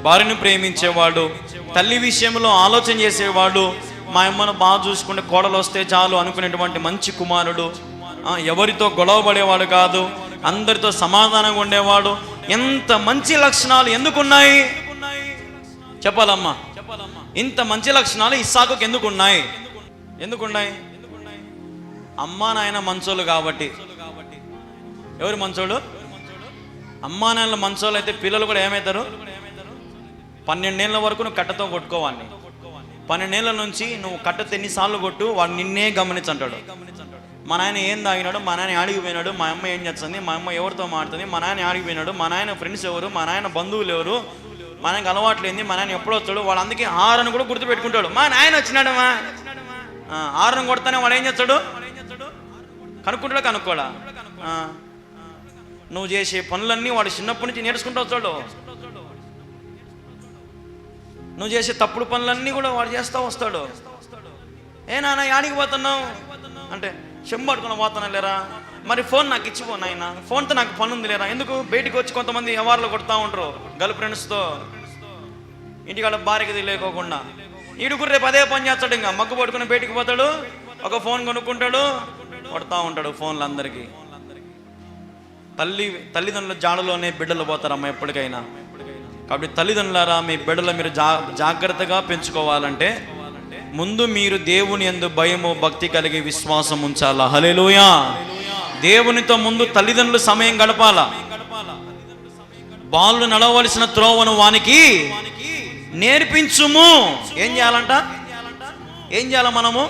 భార్యను ప్రేమించేవాడు, తల్లి విషయంలో ఆలోచన చేసేవాడు, మా అమ్మను బాగా చూసుకుంటే కోడలు వస్తే చాలు అనుకునేటువంటి మంచి కుమారుడు. ఎవరితో గొడవ పడేవాడు కాదు, అందరితో సమాధానంగా ఉండేవాడు. ఎంత మంచి లక్షణాలు ఎందుకున్నాయి చెప్పాలమ్మా? ఇంత మంచి లక్షణాలు ఇస్సాకుకు ఎందుకున్నాయి? అమ్మా నాయన మంచోళ్ళు కాబట్టి. ఎవరు మంచోడు? అమ్మా నాయనలు మంచోళ్ళు అయితే పిల్లలు కూడా ఏమవుతారు? 12 ఏళ్ళ వరకు నువ్వు కట్టతో కొట్టుకోవాడిని. 12 ఏళ్ళ నుంచి నువ్వు కట్టతో ఎన్నిసార్లు కొట్టు, వాడు నిన్నే గమనించంటాడు. మా నాయన ఏం తాగినాడు, మా నాయన ఆడిగిపోయినాడు, మా అమ్మ ఏం చేస్తుంది, మా అమ్మ ఎవరితో మాడుతుంది, మా నాయన ఆడిగిపోయినాడు, మా నాయన ఫ్రెండ్స్ ఎవరు, మా నాయన బంధువులు ఎవరు, మా నాయనకి అలవాట్లేంది, మా నాయన ఎప్పుడు వస్తాడు. వాడు అందుకే 6 అని కూడా గుర్తుపెట్టుకుంటాడు. మా నాయన వచ్చినాడమ్మా 6 అని కొడతానే వాడు ఏం చేస్తాడు? కనుక్కోడా? నువ్వు చేసే పనులన్నీ వాడు చిన్నప్పటి నుంచి నేర్చుకుంటూ వస్తాడు. నువ్వు చేసే తప్పుడు పనులన్నీ కూడా వాడు చేస్తూ వస్తాడు. ఏ నాన్న యాడికి పోతున్నావు అంటే చెంబడుకుని పోతున్నా లేరా, మరి ఫోన్ నాకు ఇచ్చిపో నాయన, ఫోన్తో నాకు పని ఉంది లేరా. ఎందుకు? బయటికి వచ్చి కొంతమంది వ్యవహారాలు కొడతా ఉంటారు గర్ల్ ఫ్రెండ్స్తో, ఇంటికాడ భార్యకి లేకోకుండా. ఈడుకు రేపు అదే పని చేస్తాడు. ఇంకా మగ్గు పట్టుకుని బయటికి పోతాడు, ఒక ఫోన్ కొనుక్కుంటాడు, కొడతా ఉంటాడు ఫోన్లు అందరికీ. తల్లిదండ్రుల జాడలోనే బిడ్డలు పోతారమ్మా ఎప్పటికైనా. కాబట్టి తల్లిదండ్రులారా, మీ బిడ్డలు మీరు జాగ్రత్తగా పెంచుకోవాలంటే ముందు మీరు దేవుని యందు భయము భక్తి కలిగి విశ్వాసం ఉంచాలా. హల్లెలూయా. దేవునితో ముందు తల్లిదండ్రులు సమయం గడపాలా. బాలుడు నడవలసిన త్రోవను వానికి నేర్పించుము. ఏం చేయాలంట? ఏం చేయాలా? మనము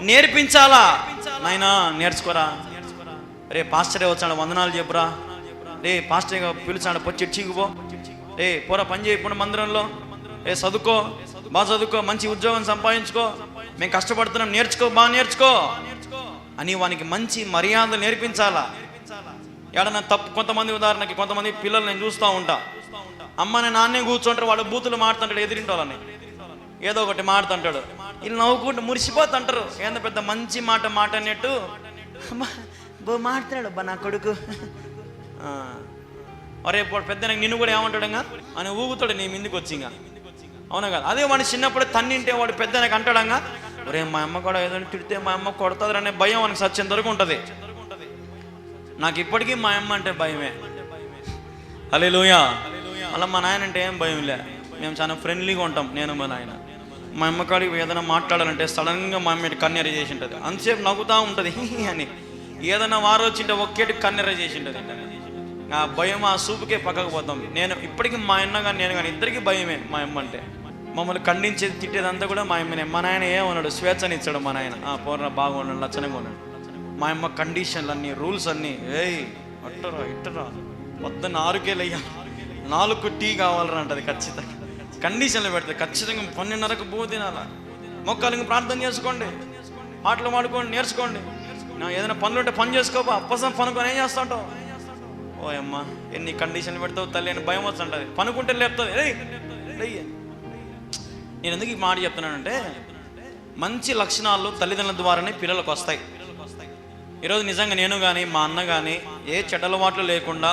నేర్పించాలా. నాయనా నేర్చుకోరా, రే పాస్టరే వచ్చాడు వందనాలు చెప్పురా, రే పాస్టర్ పిలిచాడు పో చర్చికి పో, రే పోరా పని చేయకుండా మందిరంలో, ఏ చదువుకో, బాగా చదువుకో, మంచి ఉద్యోగం సంపాదించుకో, మేము కష్టపడుతున్నాం, నేర్చుకో, బాగా నేర్చుకో అని వానికి మంచి మర్యాదలు నేర్పించాలా. ఏడన్నా తప్పు కొంతమంది, ఉదాహరణకి కొంతమంది పిల్లలు నేను చూస్తూ ఉంటా, అమ్మని నాన్నే కూర్చుంటారు, వాడు బూతులు మాడుతుంటాడు, ఎదిరింటోళ్ళని ఏదో ఒకటి మాడుతుంటాడు. వీళ్ళు నవ్వుకుంటూ మురిసిపోతుంటారు. ఏందో పెద్ద మంచి మాట అన్నట్టు బో మాడుతున్నాడు బా నా కొడుకు, అరే పెద్ద నిన్ను కూడా ఏమంటాడుగా అని ఊగుతాడు నీ ముందుకు వచ్చి. ఇంకా అవునా కదా? అదే వాడు చిన్నప్పుడు తన్నింటే వాడు పెద్దనకి అంటాడంగా, ఒరే మా అమ్మ కూడా ఏదైనా తిడితే మా అమ్మ కొడతారు అనే భయం మనకు సత్యం దొరికి ఉంటుంది. నాకు ఇప్పటికీ మా అమ్మ అంటే భయమే. హల్లెలూయా. అలా మా నాయన అంటే ఏం భయం లే, మేము చాలా ఫ్రెండ్లీగా ఉంటాం. నేను మా నాయన మా అమ్మ కాడికి ఏదైనా మాట్లాడాలంటే సడన్గా మా అమ్మ కన్నెర చేసి ఉంటుంది, అంతసేపు నవ్వుతూ ఉంటుంది అని. ఏదైనా వారు వచ్చింటే ఒక్కేటి కన్నెర చేసి ఉంటుంది. ఆ భయం ఆ సూపుకే పక్కకు పోతాం. నేను ఇప్పటికీ మా అన్న కానీ నేను కానీ ఇద్దరికి భయమే. మా అమ్మ అంటే మమ్మల్ని ఖండించేది తిట్టేదంతా కూడా మా అమ్మనే. మా నాయన ఏమన్నాడు, స్వేచ్ఛనిచ్చాడు మా నాయన. పోరా బాగున్నాడు, లచ్చనంగా ఉన్నాడు. మా అమ్మ కండిషన్లు అన్నీ, రూల్స్ అన్నీ, ఏయ్ అట్టరా ఇట్టరా, పొద్దున్న 6కే 4 టీ కావాలరా అంటది ఖచ్చితంగా. కండిషన్లు పెడతాయి ఖచ్చితంగా. 12:30కు బూ తినాలా, మొక్కలకి ప్రార్థన చేసుకోండి, ఆటలు మాడుకోండి, నేర్చుకోండి. ఏదైనా పనులు ఉంటే పని చేసుకోపా, అప్పసం పనుకొని ఏం చేస్తా ఉంటావు. ఓ అమ్మ ఎన్ని కండిషన్లు పెడతావు తల్లి అని భయం వస్తుంటుంది. పనుకుంటే లేపుతుంది. నేను ఎందుకు ఈ మాట చెప్తున్నానంటే, మంచి లక్షణాలు తల్లిదండ్రుల ద్వారానే పిల్లలకు వస్తాయి. ఈరోజు నిజంగా నేను కానీ మా అన్న కానీ ఏ చెడ్డలవాట్లు లేకుండా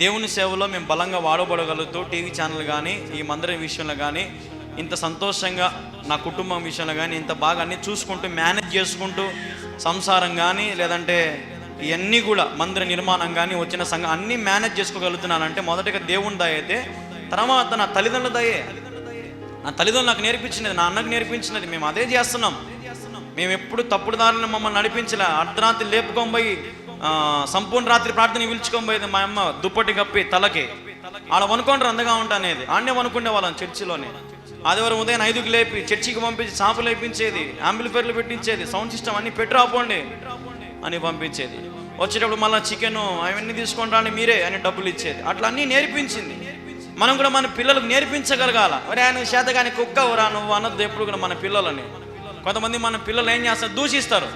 దేవుని సేవలో మేము బలంగా వాడబడగలుగుతూ టీవీ ఛానల్ కానీ ఈ మందిరం విషయంలో కానీ ఇంత సంతోషంగా, నా కుటుంబం విషయంలో కానీ ఇంత బాగా అన్నీ చూసుకుంటూ మేనేజ్ చేసుకుంటూ, సంసారం కానీ లేదంటే ఇవన్నీ కూడా మందిర నిర్మాణం కానీ వచ్చిన సంఘం అన్నీ మేనేజ్ చేసుకోగలుగుతున్నానంటే మొదటిగా దేవుని దయ అయితే, తర్వాత నా తల్లిదండ్రుల దయే. నా తల్లిదండ్రులు నాకు నేర్పించినది, నా అన్నకు నేర్పించినది, మేము అదే చేస్తున్నాం. మేము ఎప్పుడు తప్పుడు దారిని మమ్మల్ని నడిపించలే. అర్ధరాత్రి లేపుకొని పోయి సంపూర్ణ రాత్రి ప్రార్థన పిలుచుకొని పోయేది మా అమ్మ, దుప్పటి కప్పి తలకి. ఆడ వనుకుంటారు అందగా ఉంటా అనేది, ఆడనే వనుకుండే వాళ్ళం చర్చిలోనే. ఆదివారం ఉదయం 5కి లేపి చర్చికి పంపించి చాపలు వేయించేది, యాంబులిఫైర్లు పెట్టించేది, సౌండ్ సిస్టమ్ అన్ని పెట్టి రాపోండి అని పంపించేది. వచ్చేటప్పుడు మళ్ళీ చికెన్ అవన్నీ తీసుకుంటారని మీరే అని డబ్బులు ఇచ్చేది. అట్లా అన్నీ నేర్పించింది. మనం కూడా మన పిల్లలకు నేర్పించగలగాల. ఒరే ఆయన చేతగాని కుక్క రా నువ్వు అనొద్దు ఎప్పుడు కూడా మన పిల్లలని. కొంతమంది మన పిల్లలు ఏం చేస్తారు, దూషిస్తారు.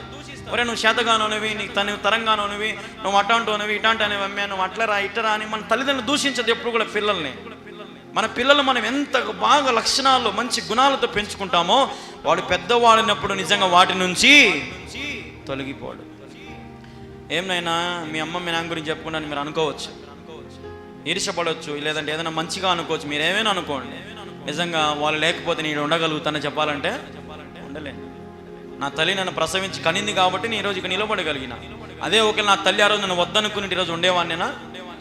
ఒరే నువ్వు చేతగానోనివి, నీకు తరంగానోనివి, నువ్వు అటాంటోనివి, ఇటాంటి అనేవి అమ్మే, నువ్వు అట్లరా ఇట్టరా అని మన తల్లిదండ్రులు దూషించదు ఎప్పుడు కూడా పిల్లల్ని. మన పిల్లలు మనం ఎంత బాగా లక్షణాలు మంచి గుణాలతో పెంచుకుంటామో వాడు పెద్దవాడినప్పుడు నిజంగా వాటి నుంచి తొలగిపోడు. ఏమైనా మీ అమ్మ మీ నాన్న గురించి చెప్పుకుంటా మీరు అనుకోవచ్చు, ఈర్షపడవచ్చు, లేదంటే ఏదైనా మంచిగా అనుకోవచ్చు, మీరు ఏమైనా అనుకోండి. నిజంగా వాళ్ళు లేకపోతే నేను ఉండగలుగుతానని చెప్పాలంటే ఉండలేను. నా తల్లి నన్ను ప్రసవించి కనింది కాబట్టి నేను ఈరోజు ఇక నిలబడగలిగిన. అదే ఒకవేళ నా తల్లి ఆ రోజు నన్ను వద్దనుకుని ఈరోజు ఉండేవాడినేనా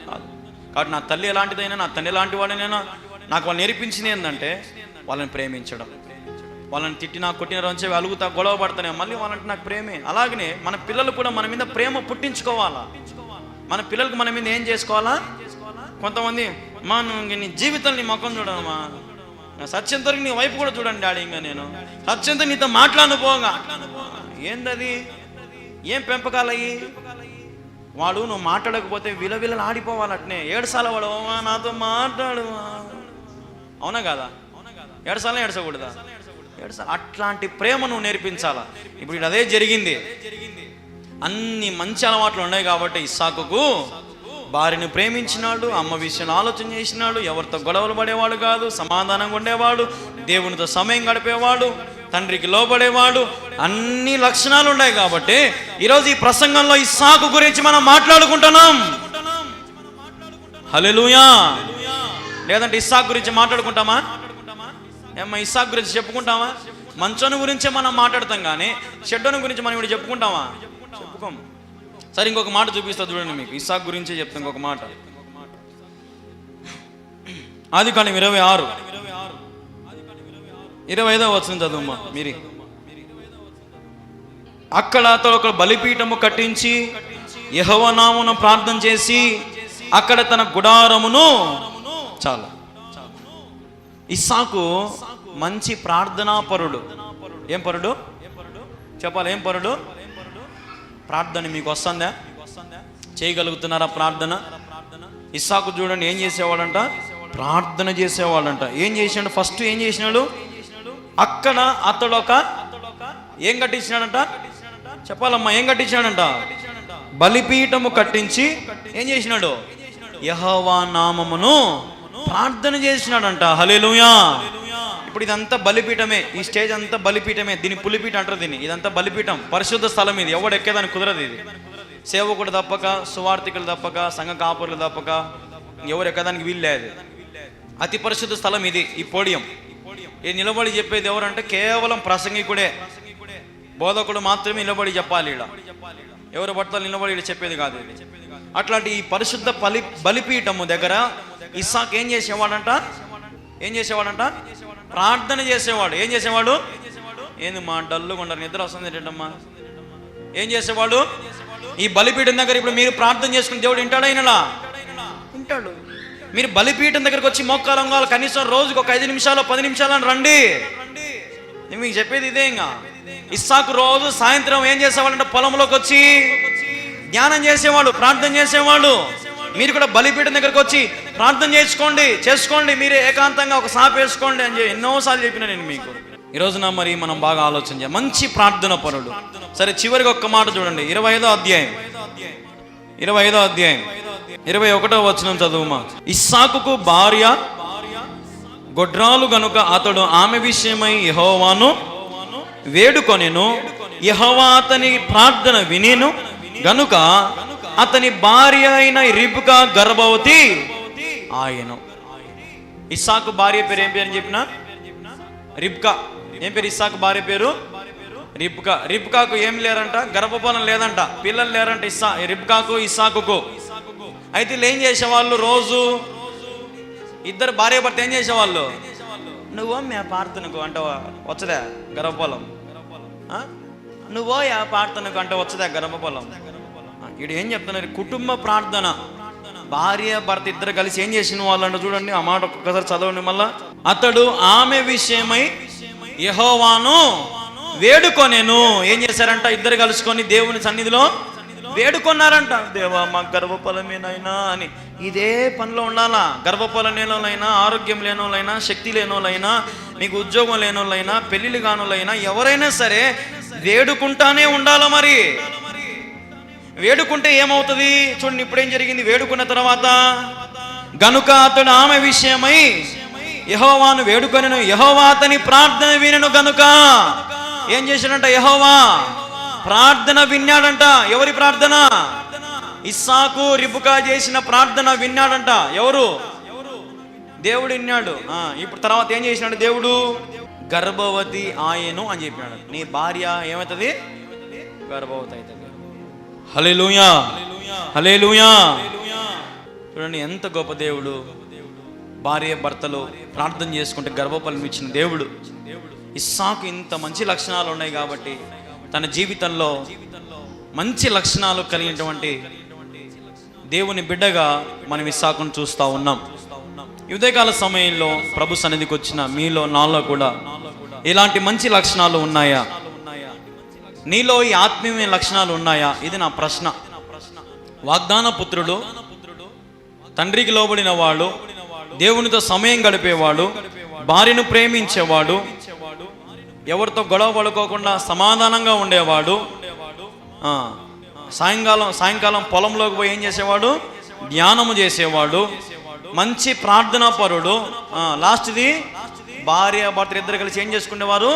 కాదు. కాబట్టి నా తల్లి ఎలాంటిదైనా, నా తండ్రి ఎలాంటి వాడినైనా నాకు వాళ్ళు నేర్పించింది ఏంటంటే వాళ్ళని ప్రేమించడం. వాళ్ళని తిట్టినా కొట్టిన రోజు అలుగుతా గొడవ పడతానే మళ్ళీ వాళ్ళంటే నాకు ప్రేమే. అలాగనే మన పిల్లలు కూడా మన మీద ప్రేమ పుట్టించుకోవాలా. మన పిల్లలకు మన మీద ఏం చేసుకోవాలా. కొంతమంది మా నీ జీవితం నీ ముఖం చూడమ్మా, సత్యంతరికి నీ వైపు కూడా చూడండి డాడీ, ఇంకా నేను సత్యంతో నీతో మాట్లాడను పోగా. ఏందది, ఏం పెంపకాలయ్యి. వాడు నువ్వు మాట్లాడకపోతే విలవిలలు ఆడిపోవాలి. అట్నే 7 సార్లు వాడు నాతో మాట్లాడు, అవునా కాదా? 7 సార్లు ఏడ్చకూడదా? 7 సార్లు. అట్లాంటి ప్రేమ నువ్వు నేర్పించాలా. ఇప్పుడు అదే జరిగింది. అన్ని మంచి అలవాట్లు ఉన్నాయి కాబట్టి ఇస్సాకుకు భార్యను ప్రేమించినాడు, అమ్మ విషయం ఆలోచన చేసినాడు, ఎవరితో గొడవలు పడేవాడు కాదు, సమాధానంగా ఉండేవాడు, దేవునితో సమయం గడిపేవాడు, తండ్రికి లోబడేవాడు. అన్ని లక్షణాలు ఉన్నాయి కాబట్టి ఈరోజు ఈ ప్రసంగంలో ఇస్సాకు గురించి మనం మాట్లాడుకుంటున్నాం. హల్లెలూయా. లేదంటే ఇస్సాకు గురించి మాట్లాడుకుంటామా? ఏమ్మా ఇస్సాకు గురించి చెప్పుకుంటామా? మంచోని గురించే మనం మాట్లాడతాం కానీ చెడ్డోని గురించి మనం ఇప్పుడు చెప్పుకుంటామా? చెప్పుకోం. సరే ఇంకొక మాట చూపిస్తా చూడండి, మీకు ఇస్సాకు గురించే చెప్తాను ఇంకొక మాట. ఆదికాండం 26:25 వచనం చదువుమ్మా మీరి. అక్కడ అతడు ఒక బలిపీఠము కట్టించి యెహోవా నామమున ప్రార్థన చేసి అక్కడ తన గుడారమును చాలా. ఇస్సాకు మంచి ప్రార్థనా పరుడు. ఏం పరుడు చెప్పాలి? ఏం పరుడు? ప్రార్థన మీకు వస్తుందా? చేయగలుగుతున్నారా ప్రార్థన? ఇస్సాకు చూడండి ఏం చేసేవాడంట, ప్రార్థన చేసేవాడంట. ఏం చేసినాడు? ఫస్ట్ ఏం చేసినాడు? అక్కడ అతడు ఒక ఏం కట్టించినాడంట? చెప్పాలమ్మా, ఏం కట్టించినాడంట? బలిపీఠము కట్టించి ఏం చేసినాడు? యెహోవా నామమును ప్రార్థన చేసినాడంట. హల్లెలూయా. ఇప్పుడు ఇదంతా బలిపీఠమే, ఈ స్టేజ్ అంతా బలిపీఠమే. దీన్ని పులిపీఠం అంటారు దీన్ని. ఇదంతా బలిపీఠం, పరిశుద్ధ స్థలం. ఇది ఎవడు ఎక్కేదానికి కుదరదు. ఇది సేవకుడు తప్పక, సువార్థికులు తప్పక, సంఘ కాపురులు తప్పక ఎవరు ఎక్కదానికి వీల్లేదు. అతి పరిశుద్ధ స్థలం ఇది. ఈ పోడియం ఇది నిలబడి చెప్పేది ఎవరంటే కేవలం ప్రసంగికుడే, బోధకుడు మాత్రమే నిలబడి చెప్పాలి. ఇలా ఎవరు పట్టాలి నిలబడి చెప్పేది కాదు ఇది. అట్లాంటి ఈ పరిశుద్ధ బలిపీఠము దగ్గర ఇస్సాకు ఏం చేసేవాడంట? ప్రార్థన చేసేవాడు. ఏం చేసేవాడు? ఏంది మా డల్లుగా ఉండరు, నిద్ర వస్తుంది ఏంటమ్మా? ఏం చేసేవాడు? ఈ బలిపీఠం దగ్గర ఇప్పుడు మీరు ప్రార్థన చేసుకుని దేవుడు వింటాడా? వింటాడు. మీరు బలిపీఠం దగ్గరకు వచ్చి మోకాలు కనీసం రోజుకు ఒక 5 నిమిషాలు 10 నిమిషాలు అని రండి. నేను మీకు చెప్పేది ఇదే. ఇంకా ఇస్సాకు రోజు సాయంత్రం ఏం చేసేవాడంటే పొలంలోకి వచ్చి ధ్యానం చేసేవాడు, ప్రార్థన చేసేవాడు. మీరు కూడా బలిపీఠం దగ్గరకు వచ్చి ప్రార్థన చేసుకోండి, మీరే ఏకాంతంగా ఒక సాప వేసుకోండి అని ఎన్నోసార్లు చెప్పిన నేను మీకు. ఈ రోజున మరి మనం బాగా ఆలోచన చేయాలి. మంచి ప్రార్థన పరుడు. సరే, చివరికి ఒక్క మాట చూడండి. 25వ అధ్యాయం 21వ వచనం చదువుమా. ఇస్సాకుకు భార్య గొడ్రాలు గనుక అతడు ఆమె విషయమై యెహోవాను వేడుకొనెను. యెహోవా అతని ప్రార్థన వినెను గనుక అతని భార్య అయిన రిబ్కా గర్భవతి ఆయను. ఇస్సాకు భార్య పేరు ఏం పేరు అని చెప్పిన? రిబ్కా. ఏం పేరు ఇస్సాకు భార్య పేరు? రిబ్కా. రిబ్కాకు ఏం లేరంట? గర్భఫలం లేదంట, పిల్లలు లేరంట రిబ్కాకు ఇస్సాకుకు. అయితే వీళ్ళు ఏం చేసేవాళ్ళు? రోజు ఇద్దరు భార్య భర్త ఏం చేసేవాళ్ళు? నువ్వు మే ప్రార్థనకు అంటే వచ్చదా గర్భఫలం? నువ్వో యా ప్రార్థనకు అంటే వచ్చదా గర్భఫలం? ఇక్కడ ఏం చెప్తున్నారు? కుటుంబ ప్రార్థన. భార్య భర్త ఇద్దరు కలిసి ఏం చేసిన వాళ్ళంట చూడండి. ఆ మాట ఒక్కసారి చదవండి మళ్ళా. అతడు ఆమె విషయమై యెహోవాను వేడుకొనెను. ఏం చేశారంట? ఇద్దరు కలుసుకొని దేవుని సన్నిధిలో వేడుకొన్నారంట. దేవా మా గర్భఫలమేనైనా అని. ఇదే పనిలో ఉండాలా. గర్భఫలం లేనోళ్ళైనా, ఆరోగ్యం లేనోళ్ళైనా, శక్తి లేనోళ్ళైనా, మీకు ఉద్యోగం లేనోళ్ళైనా, పెళ్లిళ్ళు కానోళ్ళైనా ఎవరైనా సరే వేడుకుంటానే ఉండాలా. మరి వేడుకుంటే ఏమవుతుంది చూడండి. ఇప్పుడేం జరిగింది? వేడుకున్న తర్వాత గనుక అతడు ఆమె విషయమై యెహోవాను వేడుకొనెను. యెహోవా అతని ప్రార్థన వినెను గనుక ఏం చేశాడంట? యెహోవా ప్రార్థన విన్నాడంట. ఎవరి ప్రార్థన? ఇస్సాకు రిబ్కా చేసిన ప్రార్థన విన్నాడంట. ఎవరు? దేవుడు విన్నాడు. ఇప్పుడు తర్వాత ఏం చేసినాడు దేవుడు? గర్భవతి ఆయను అని చెప్పినాడు. నీ భార్య ఏమవుతుంది? గర్భవతి అవుతుంది. హల్లెలూయా, హల్లెలూయా. చూడండి ఎంత గొప్ప దేవుడు. భార్య భర్తలు ప్రార్థన చేసుకుంటే గర్భఫలం ఇచ్చిన దేవుడు. ఇస్సాకు ఇంత మంచి లక్షణాలు ఉన్నాయి కాబట్టి తన జీవితంలో మంచి లక్షణాలు కలిగినటువంటి దేవుని బిడ్డగా మనం ఇస్సాకును చూస్తూ ఉన్నాం. ఉదయకాల సమయంలో ప్రభు సన్నిధికి వచ్చిన మీలో నాలో కూడా ఇలాంటి మంచి లక్షణాలు ఉన్నాయా? నీలో ఈ ఆత్మీయమైన లక్షణాలు ఉన్నాయా? ఇది నా ప్రశ్న. వాగ్దాన పుత్రుడు, తండ్రికి లోబడిన వాడు, దేవునితో సమయం గడిపేవాడు, భార్యను ప్రేమించేవాడు, ఎవరితో గొడవ పడుకోకుండా సమాధానంగా ఉండేవాడు, సాయంకాలం పొలంలోకి పోయి ఏం చేసేవాడు? ధ్యానము చేసేవాడు, మంచి ప్రార్థనా పరుడు. లాస్ట్ది భార్య భర్త ఇద్దరు కలిసి ఏం చేసుకునేవారు?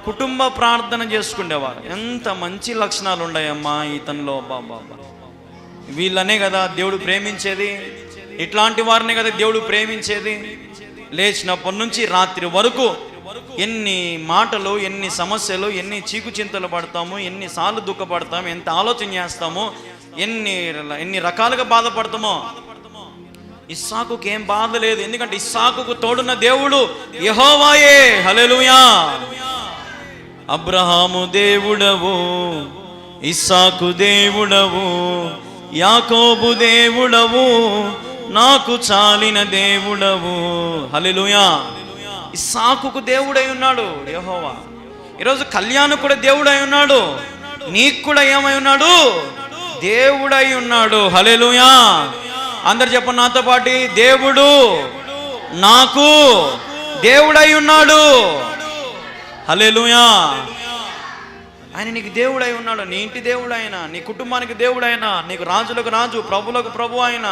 కుటుంబ ప్రార్థన చేసుకునేవారు. ఎంత మంచి లక్షణాలు ఉన్నాయమ్మా ఇతనిలో. బాబా, వీళ్ళనే కదా దేవుడు ప్రేమించేది. ఇట్లాంటి వారినే కదా దేవుడు ప్రేమించేది. లేచినప్పటి నుంచి రాత్రి వరకు ఎన్ని మాటలు, ఎన్ని సమస్యలు, ఎన్ని చీకు చింతలు పడతాము, ఎన్నిసార్లు దుఃఖపడతాము, ఎంత ఆలోచన చేస్తాము, ఎన్ని రకాలుగా బాధపడతామో. ఇస్సాకుకి ఏం బాధ లేదు. ఎందుకంటే ఇస్సాకుకు తోడున్న దేవుడు యెహోవాయే. హల్లెలూయా. అబ్రహాము దేవుడవు, ఇస్సాకు దేవుడవు, యాకోబు దేవుడవు, నాకు చాలిన దేవుడవు. హల్లెలూయా. ఇస్సాకుకు దేవుడై ఉన్నాడు యెహోవా. ఈరోజు కళ్యాణ్ కూడా దేవుడై ఉన్నాడు. నీకు కూడా ఏమై ఉన్నాడు? దేవుడై ఉన్నాడు. హల్లెలూయా. అందరు చెప్పండి నాతో పాటు, దేవుడు నాకు దేవుడై ఉన్నాడు. హల్లెలూయా. ఆయన నీకు దేవుడై ఉన్నాడు. నీ ఇంటి దేవుడు ఆయన, నీ కుటుంబానికి దేవుడు ఆయన, నీకు రాజులకు రాజు, ప్రభులకు ప్రభు ఆయన.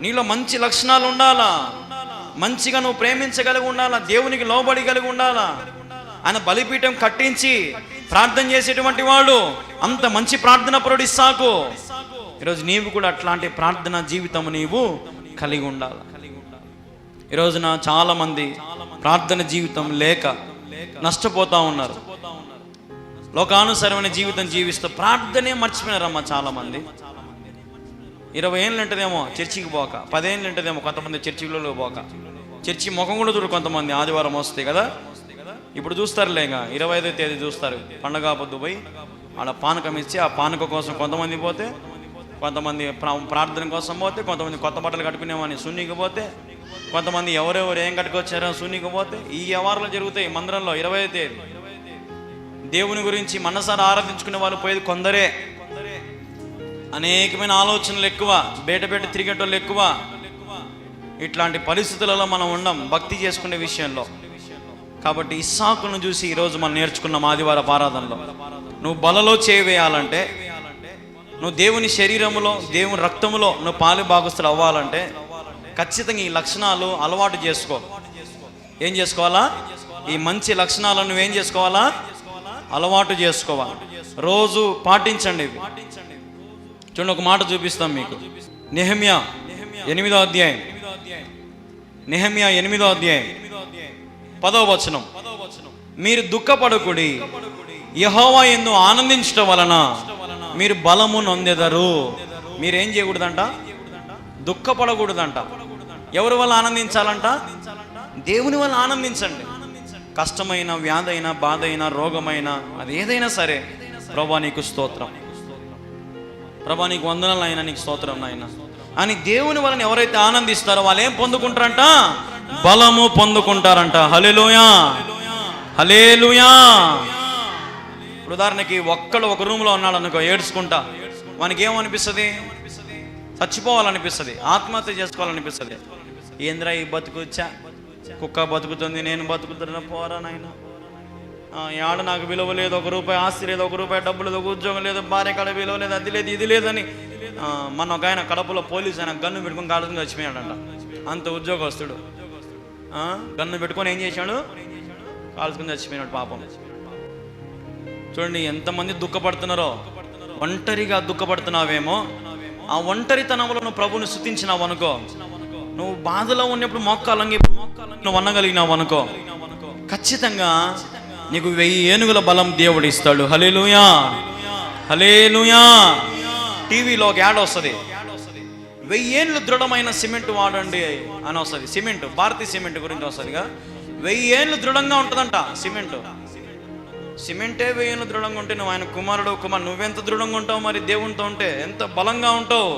నీలో మంచి లక్షణాలు ఉండాలా. మంచిగా నువ్వు ప్రేమించగలిగి ఉండాలా, దేవునికి లోబడి కలిగి ఉండాలా. ఆయన బలిపీఠం కట్టించి ప్రార్థన చేసేటువంటి వాడు. అంత మంచి ప్రార్థన పరుడు ఇస్సాకు. ఈరోజు నీవు కూడా అట్లాంటి ప్రార్థన జీవితం నీవు కలిగి ఉండాలి. ఈరోజున చాలా మంది ప్రార్థన జీవితం లేక నష్టపోతా ఉన్నారు. లోకానుసరమైన జీవితం జీవిస్తూ ప్రార్థనే మర్చిపోయినారమ్మా చాలా మంది. 20 ఏళ్ళు ఉంటుందేమో చర్చికి పోక, 10 ఏళ్ళు ఉంటుందేమో కొంతమంది చర్చిలో పోక, చర్చి ముఖం కూడా చూడు కొంతమంది ఆదివారం వస్తాయి కదా. ఇప్పుడు చూస్తారులే, ఇంకా 25వ తేదీ చూస్తారు, పండగ పొద్దు పోయి ఆడ పానకం ఇచ్చి ఆ పానక కోసం కొంతమంది పోతే, కొంతమంది ప్రార్థన కోసం పోతే, కొంతమంది కొత్త బట్టలు కట్టుకునేమని సున్నీకి పోతే, కొంతమంది ఎవరెవరు ఏం కట్టుకొచ్చారో సున్నీకి పోతే. ఈ వ్యవహారాలు జరుగుతాయి మందిరంలో 20వ తేదీ. దేవుని గురించి మనసారా ఆరాధించుకునే వాళ్ళు పోయేది కొందరే. అనేకమైన ఆలోచనలు ఎక్కువ, బయట తిరిగేటోళ్ళు ఎక్కువ. ఇట్లాంటి పరిస్థితులలో మనం ఉండం భక్తి చేసుకునే విషయంలో. కాబట్టి ఇస్సాకును చూసి ఈరోజు మనం నేర్చుకున్నాం ఆదివారపు ఆరాధనలో. నువ్వు బలలో చేవేయాలంటే, నువ్వు దేవుని శరీరములో దేవుని రక్తములో నువ్వు పాలు భాగస్తులు అవ్వాలంటే ఖచ్చితంగా ఈ లక్షణాలు అలవాటు చేసుకో. ఏం చేసుకోవాలా? ఈ మంచి లక్షణాలను నువ్వేం చేసుకోవాలా? అలవాటు చేసుకోవాలి. రోజు పాటించండి ఇవి. చూడండి, ఒక మాట చూపిస్తాం మీకు. నెహెమ్యా 8వ అధ్యాయం, నెహెమ్యా 8వ అధ్యాయం 10వ వచనం. మీరు దుఃఖపడకుడి, యెహోవా యందు ఆనందించడం వలన మీరు బలము నొందెదరు. మీరేం చేయకూడదంట? దుఃఖపడకూడదంట. ఎవరి వల్ల ఆనందించాలంట? దేవుని వల్ల ఆనందించండి. కష్టమైన, వ్యాధైనా, బాధ అయినా, రోగమైనా, అది ఏదైనా సరే, ప్రభా నీకు స్తోత్రం, ప్రభా నీకు వందనాలు అయినా, నీకు స్తోత్రం నాయన అని దేవుని వలన ఎవరైతే ఆనందిస్తారో వాళ్ళు ఏం పొందుకుంటారంట? బలము పొందుకుంటారంట. హల్లెలూయా, హల్లెలూయా. ఉదాహరణకి ఒక రూమ్లో ఉన్నాడు అనుకో, ఏడ్చుకుంటా, వానికి ఏమనిపిస్తుంది? చచ్చిపోవాలనిపిస్తుంది, ఆత్మహత్య చేసుకోవాలనిపిస్తుంది. ఏంద్రా ఈ బతుకుచ్చా, కుక్క బతుకుతుంది, నేను బతుకుతున్నా, పోరా నాయన, ఆడ నాకు విలువ లేదు, 1 రూపాయి ఆస్తి లేదు, 1 రూపాయి డబ్బు లేదు, ఉద్యోగం లేదు, భార్య కాడ విలువ లేదు, అది లేదు ఇది లేదని. మన ఒక ఆయన కడపలో పోలీసు ఆయన గన్ను పెట్టుకొని కాలుసుకుని చచ్చిపోయాడంట. అంత ఉద్యోగస్తుడు గన్ను పెట్టుకొని ఏం చేశాడు? కాల్చుకుని చచ్చిపోయినాడు పాపం. చూడండి ఎంతమంది దుఃఖపడుతున్నారో. ఒంటరిగా దుఃఖపడుతున్నావేమో, ఆ ఒంటరితనంలో నువ్వు ప్రభువుని స్తుతించినావు అనుకో, నువ్వు బాధలో ఉన్నప్పుడు మోకాలంగి నువ్వు అనగలిగినావు అనుకో, ఖచ్చితంగా నీకు 1000 ఏనుగుల బలం దేవుడు ఇస్తాడు. హల్లెలూయా, హల్లెలూయా. టీవీలో ఒక యాడ్ వస్తుంది, 1000 ఏళ్ళు దృఢమైన సిమెంట్ వాడండి అని వస్తుంది. సిమెంట్, భారతీయ సిమెంట్ గురించి వస్తుందిగా. 1000 ఏళ్ళు దృఢంగా ఉంటుందంట సిమెంట్. సిమెంటే 1000 ఏళ్ళు దృఢంగా ఉంటే నువ్వు ఆయన కుమారుడు నువ్వెంత దృఢంగా ఉంటావు మరి? దేవునితో ఉంటే ఎంత బలంగా ఉంటావు.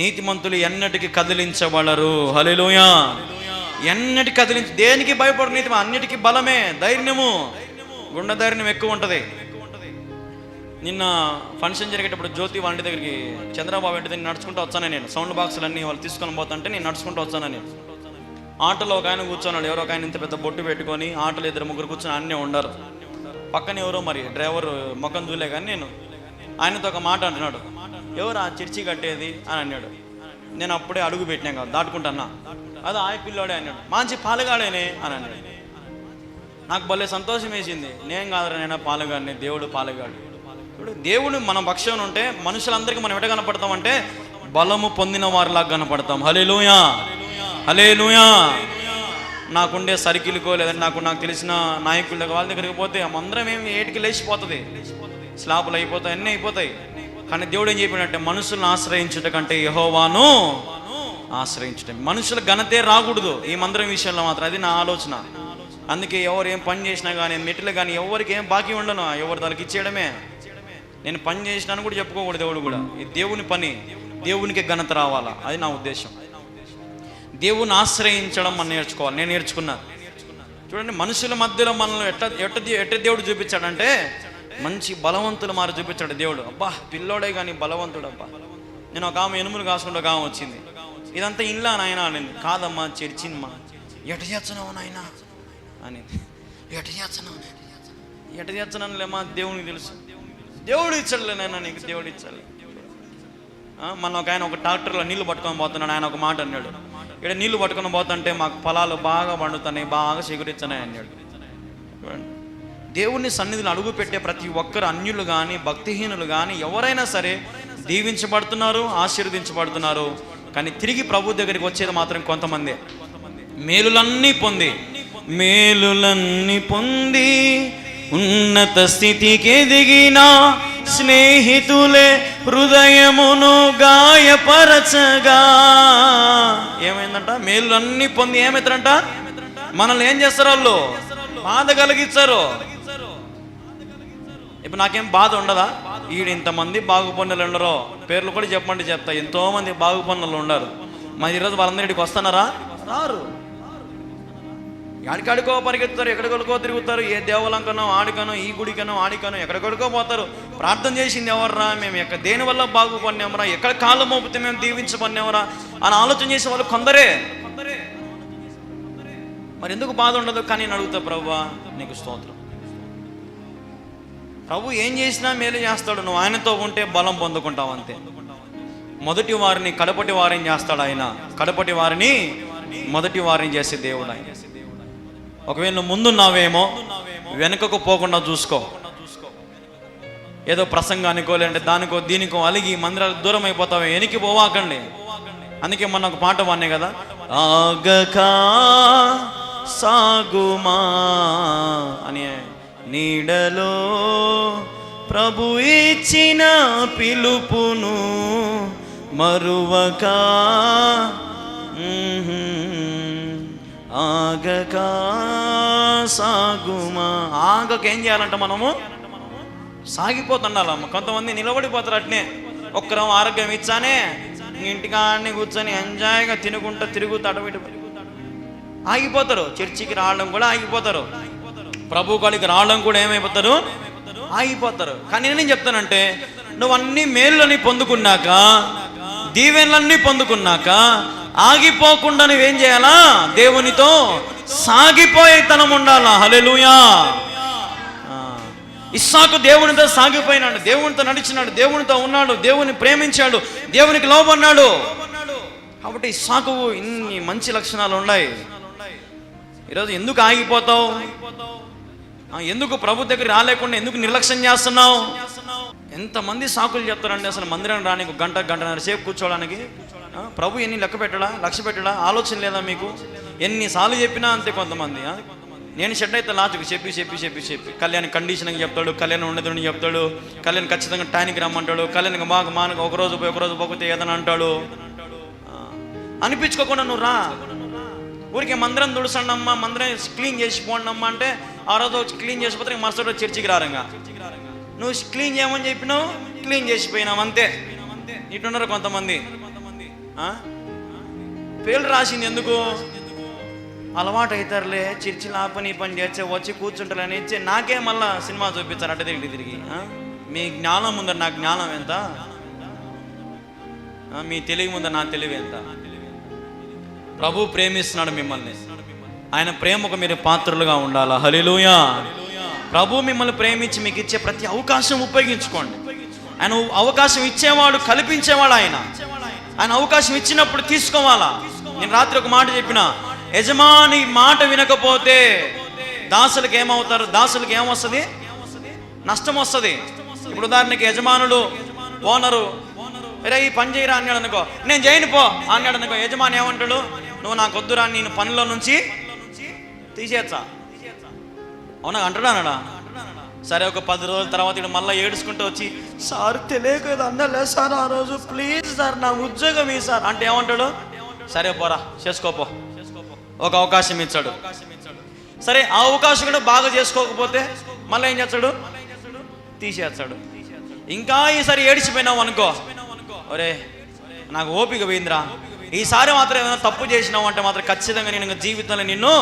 నీతిమంతులు ఎన్నటికి కదిలించబడరు. హల్లెలూయా. ఎన్నటికి దేనికి భయపడు నీతి, అన్నిటికీ బలమే, ధైర్యము, గుండె ధైర్యం ఎక్కువ ఉంటుంది. నిన్న ఫంక్షన్ జరిగేటప్పుడు జ్యోతి వాళ్ళ దగ్గరికి, చంద్రబాబు ఇంటి దగ్గర నడుచుకుంటూ వచ్చాను నేను. సౌండ్ బాక్సులు అన్నీ వాళ్ళు తీసుకొని పోతుంటే నేను నడుచుకుంటూ వచ్చాను. నేను ఆటోలో ఒక ఆయన కూర్చున్నాడు, ఎవరో ఒక ఆయన ఇంత పెద్ద బొట్టు పెట్టుకొని, ఆటోలో 2-3 కూర్చొని అన్నీ ఉండరు. పక్కన ఎవరో మరి డ్రైవర్ ముఖం చూలే కానీ నేను ఆయనతో ఒక మాట అంటున్నాడు, ఎవరు ఆ చర్చి కట్టేది అని అన్నాడు. నేను అప్పుడే అడుగు పెట్టినా కదా, దాటుకుంటున్నా, అది ఆ పిల్లోడే అన్నాడు. మంచి పాలుగాడేనే అని అన్నాడు. నాకు భలే సంతోషం వేసింది. నేను కాదురా, నేను పాలుగాడిని, దేవుడు పాలుగాడు. ఇప్పుడు దేవుడు మన పక్షాన ఉంటే మనుషులందరికీ మనం ఎట కనపడతామంటే బలము పొందిన వారిలాగా కనపడతాం. హల్లెలూయా, హల్లెలూయా. నాకుండే సర్కిల్కో లేదంటే నాకు తెలిసిన నాయకుల వాళ్ళ దగ్గరికి పోతే అందరం ఏమి ఏటికి లేచిపోతుంది, స్లాపులు అయిపోతాయి, అన్నీ అయిపోతాయి. కానీ దేవుడు ఏం చెప్పినట్టే, మనుషులను ఆశ్రయించుట కంటే యెహోవాను ఆశ్రయించటం. మనుషుల ఘనతే రాకూడదు ఈ మందిరం విషయంలో మాత్రం, అది నా ఆలోచన. అందుకే ఎవరు ఏం పని చేసినా కానీ, మెట్లు కానీ ఎవరికి ఏం బాకీ ఉండను, ఎవరు దానికి ఇచ్చేయడమే. నేను పని చేసినాను కూడా చెప్పుకోకూడదు దేవుడు కూడా. ఈ దేవుని పని, దేవునికి ఘనత రావాలా, అది నా ఉద్దేశం. దేవుని ఆశ్రయించడం మనం నేర్చుకోవాలి. నేను నేర్చుకున్నాను. చూడండి, మనుషుల మధ్యలో మనల్ని ఎట్ట దేవుడు చూపించాడంటే మంచి బలవంతులు మారి చూపించాడు దేవుడు. అబ్బా పిల్లోడే కానీ బలవంతుడు. అబ్బా నేను ఒక ఆమె ఎనుములు కాసుకుంటూ ఒక ఆమె వచ్చింది, ఇదంతా ఇల్లా నాయన అని. కాదమ్మా చర్చినమ్మా. ఎట చేస్తున్నావు నాయన అని. ఎట చేస్తున్నానులేమ్మా, దేవునికి తెలుసు, దేవుడు ఇచ్చాడులే నాయన, నీకు దేవుడు ఇచ్చాడు. మన ఒక ఆయన ఒక ట్రాక్టర్లో నీళ్లు పట్టుకొని పోతున్నాడు. ఆయన ఒక మాట అన్నాడు, ఇక్కడ నీళ్లు పట్టుకొని పోతుంటే మాకు పొలాలు బాగా పండుతున్నాయి, బాగా చిగురిస్తున్నాయి అన్నాడు. దేవుని సన్నిధిని అడుగు పెట్టే ప్రతి ఒక్కరు, అన్యులు కానీ భక్తిహీనులు కానీ ఎవరైనా సరే దీవించబడుతున్నారు, ఆశీర్వదించబడుతున్నారు. కానీ తిరిగి ప్రభు దగ్గరికి వచ్చేది మాత్రం కొంతమంది. మేలులన్నీ పొంది ఉన్నత స్థితికి ఎదిగిన స్నేహితులే హృదయమును గాయపరచగా. ఏమైందంట? మేలులన్నీ పొంది ఏమవుతారంట? మనల్ని ఏం చేస్తారు? వాళ్ళు బాధ కలిగిస్తారు. ఇప్పుడు నాకేం బాధ ఉండదా? ఈడు ఇంతమంది బాగుపన్నులు ఉండరో పేర్లు కూడా చెప్పమంటే చెప్తా. ఎంతో మంది బాగుపన్నులు ఉండరు. మరి ఈరోజు వాళ్ళందరికీ వస్తున్నారా? రారు. ఎక్కడికో పరిగెత్తుతారు, ఎక్కడికో తిరుగుతారు. ఏ దేవాలకనో ఆడికనో, ఈ గుడికనో ఆడికనో ఎక్కడికో పోతారు. ప్రార్థన చేసింది ఎవర్రా? మేము దేని వల్ల బాగుపడినామరా? ఎక్కడ కాళ్ళు మోపితే మేము దీవించబడినామరా అని ఆలోచన చేసే వాళ్ళు కొందరే. మరి ఎందుకు బాధ ఉండదు? కానీ నేను అడుగుతా, ప్రభువా నీకు స్తోత్రం. ప్రభు ఏం చేసినా మేలు చేస్తాడు. నువ్వు ఆయనతో ఉంటే బలం పొందుకుంటావు అంతే. మొదటి వారిని కడపటి వారిని చేస్తాడు ఆయన. కడపటి వారిని మొదటి వారిని చేసే దేవుడు ఆయన. ఒకవేళ నువ్వు ముందున్నావేమో వెనుకకు పోకుండా చూసుకో. ఏదో ప్రసంగానికో లేదంటే దానికో దీనికో అలిగి మందిరాలకు దూరం అయిపోతావు. వెనక్కి పోవాకండి. అందుకే మొన్న ఒక పాట వాడినే కదా, ఆగక సాగుమా అని. నీడలో ప్రభు ఇచ్చిన పిలుపును మరువక ఆగక సాగుమా. ఆగక ఏం చేయాలంట? మనము సాగిపోతుండాలమ్మ. కొంతమంది నిలబడిపోతారు అట్నే. ఒక్కరం ఆరోగ్యం ఇచ్చానే ఇంటికాన్ని కూర్చొని ఎంజాయ్గా తినుకుంటూ తిరుగుతూ అడవిటి ఆగిపోతారు. చర్చికి రావడం కూడా ఆగిపోతారు. ప్రభు కాడికి రావడం కూడా ఏమైపోతారు? ఆగిపోతారు. కానీ నేనేం చెప్తానంటే, నువ్వు అన్ని మేలులని పొందుకున్నాక, దీవెనలన్నీ పొందుకున్నాక ఆగిపోకుండా నువ్వేం చేయాలా? దేవునితో సాగిపోయే తనం ఉండాలా. హల్లెలూయా. ఇస్సాకు దేవునితో సాగిపోయినాడు, దేవునితో నడిచినాడు, దేవునితో ఉన్నాడు, దేవుని ప్రేమించాడు, దేవునికి లోబడ్డాడు. కాబట్టి ఇస్సాకు ఇన్ని మంచి లక్షణాలు ఉన్నాయి. ఈరోజు ఎందుకు ఆగిపోతావు? ఎందుకు ప్రభు దగ్గర రాలేకుండా ఎందుకు నిర్లక్ష్యం చేస్తున్నావు? ఎంతమంది సాకులు చెప్తారండి. అసలు మందిరం రానికి గంటన్నర సేపు కూర్చోవడానికి. ప్రభు ఎన్ని లక్ష్య పెట్టడా? ఆలోచన లేదా మీకు? ఎన్నిసార్లు చెప్పినా అంతే. కొంతమంది నేను షెడ్ అయితే లాస్ట్కి చెప్పి కళ్యాణ్ కండిషన్కి చెప్తాడు, కళ్యాణ్ ఉండదని చెప్తాడు, కళ్యాణ్ ఖచ్చితంగా టైంకి రమ్మంటాడు, కళ్యాణ్కి మాకు ఒకరోజు పోకపోతే ఏదని అంటాడు. అనిపించుకోకుండా నువ్వు రా. ఊరికి మందిరం తుడుసండమ్మా, మందిరం క్లీన్ చేసి పోండమ్మా అంటే ఆ రోజు వచ్చి క్లీన్ చేసిపోతే మరుసటి రోజు చర్చికి రారంగా. నువ్వు క్లీన్ చేయమని చెప్పినావు, క్లీన్ చేసిపోయినావు అంతే. ఇటున్నారు కొంతమంది. పేర్లు రాసింది ఎందుకు? అలవాటు అవుతారులే, చర్చిలు ఆ పని చేస్తే వచ్చి కూర్చుంటారని ఇచ్చి నాకే మళ్ళా సినిమా చూపించారు అడ్డ తిరిగి. మీ జ్ఞానం ముందర నా జ్ఞానం ఎంత? మీ తెలివి ముందర నా తెలివి ఎంత? ప్రభు ప్రేమిస్తున్నాడు మిమ్మల్ని. ఆయన ప్రేమకు మీరు పాత్రలుగా ఉండాలా. హల్లెలూయా. ప్రభు మిమ్మల్ని ప్రేమించి మీకు ఇచ్చే ప్రతి అవకాశం ఉపయోగించుకోండి. ఆయన అవకాశం ఇచ్చేవాడు, కల్పించేవాడు. ఆయన అవకాశం ఇచ్చినప్పుడు తీసుకోవాలా. నేను రాత్రి ఒక మాట చెప్పిన, యజమాని మాట వినకపోతే దాసులకు ఏమవుతారు? దాసులకు ఏమొస్తుంది? నష్టం వస్తుంది. ఇప్పుడు ఉదాహరణకి యజమానుడు ఓనరు రే ఈ పని చేయరా అన్నాడు అనుకో, నేను చేయను పో అన్నాడు అనుకో, యజమాని ఏమంటాడు? నువ్వు నాకు వద్దురా, నేను పనిలో నుంచి తీసేచ్చా. అవునా అంటాడా? అన్నాడా? సరే ఒక 10 రోజుల తర్వాత ఇక్కడ మళ్ళీ ఏడుచుకుంటూ వచ్చి, సార్ తెలియక అన్నలే సార్ ఆ రోజు, ప్లీజ్ సార్ నా ఉద్యోగం ఈ సార్ అంటే ఏమంటాడు? సరే పోరా చేసుకోపో. ఒక అవకాశం ఇచ్చాడు. సరే ఆ అవకాశం కూడా బాగా చేసుకోకపోతే మళ్ళీ ఏం చేస్తాడు? తీసేస్తాడు. ఇంకా ఈసారి ఏడిచిపోయినావు అనుకో, ఒరే నాకు ఓపిక పోయిందిరా, ఈసారి మాత్రం ఏమైనా తప్పు చేసినావు అంటే మాత్రం ఖచ్చితంగా నేను జీవితంలో నిన్ను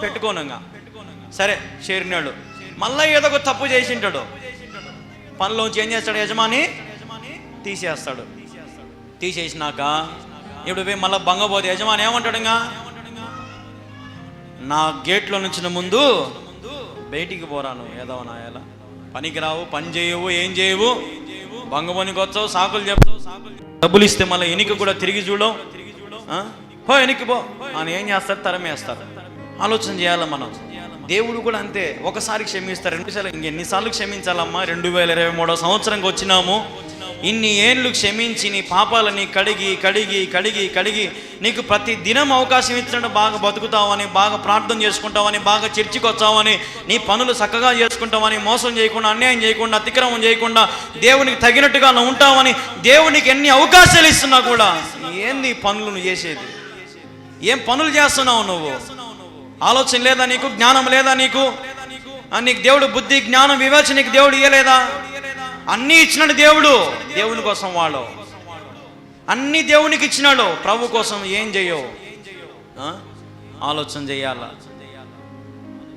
పెట్టుకోనుగా. సరే చేరినాడు, మళ్ళీ ఏదో ఒక తప్పు చేసింటాడు. పనిలోంచి ఏం చేస్తాడు? యజమాని తీసేస్తాడు. తీసేసినాక ఇప్పుడు పోయి మళ్ళీ బంగపోతే యజమాని ఏమంటాడు? ఇంకా నా గేట్లో నుంచి ముందు బయటికి పోరాను, ఏదో నాయలా పనికి రావు, పని చేయవు, ఏం చేయవు, బంగపోనికి వచ్చావు, సాకులు చెప్తావు, డబ్బులు ఇస్తే మళ్ళీ ఎనికి కూడా తిరిగి చూడవు, పో ఎనికి పో అని ఏం చేస్తారు? తరమేస్తారు. ఆలోచన చేయాలి మనం. దేవుడు కూడా అంతే. ఒకసారి క్షమిస్తారు, 2 సార్లు, ఇంకెన్నిసార్లు క్షమించాలమ్మా? 2023 సంవత్సరంకి వచ్చినాము. ఇన్ని ఏళ్ళు క్షమించి నీ పాపాలని కడిగి కడిగి కడిగి కడిగి నీకు ప్రతి దినం అవకాశం ఇచ్చినట్టు బాగా బతుకుతావని, బాగా ప్రార్థన చేసుకుంటావని, బాగా చర్చికి వచ్చావని, నీ పనులు చక్కగా చేసుకుంటావని, మోసం చేయకుండా, అన్యాయం చేయకుండా, అతిక్రమం చేయకుండా, దేవునికి తగినట్టుగా నువ్వు ఉంటావని దేవునికి ఎన్ని అవకాశాలు ఇస్తున్నా కూడా ఏంది పనులు నువ్వు చేసేది? ఏం పనులు చేస్తున్నావు నువ్వు? ఆలోచన లేదా నీకు? జ్ఞానం లేదా నీకు? నీకు దేవుడు బుద్ధి, జ్ఞానం, వివేచన నీకు దేవుడు ఇయ్యలేదా? అన్నీ ఇచ్చినాడు దేవుడు. దేవుని కోసం వాడు అన్ని దేవునికి ఇచ్చినాడు. ప్రభు కోసం ఏం చేయవు? ఆలోచన చేయాలా?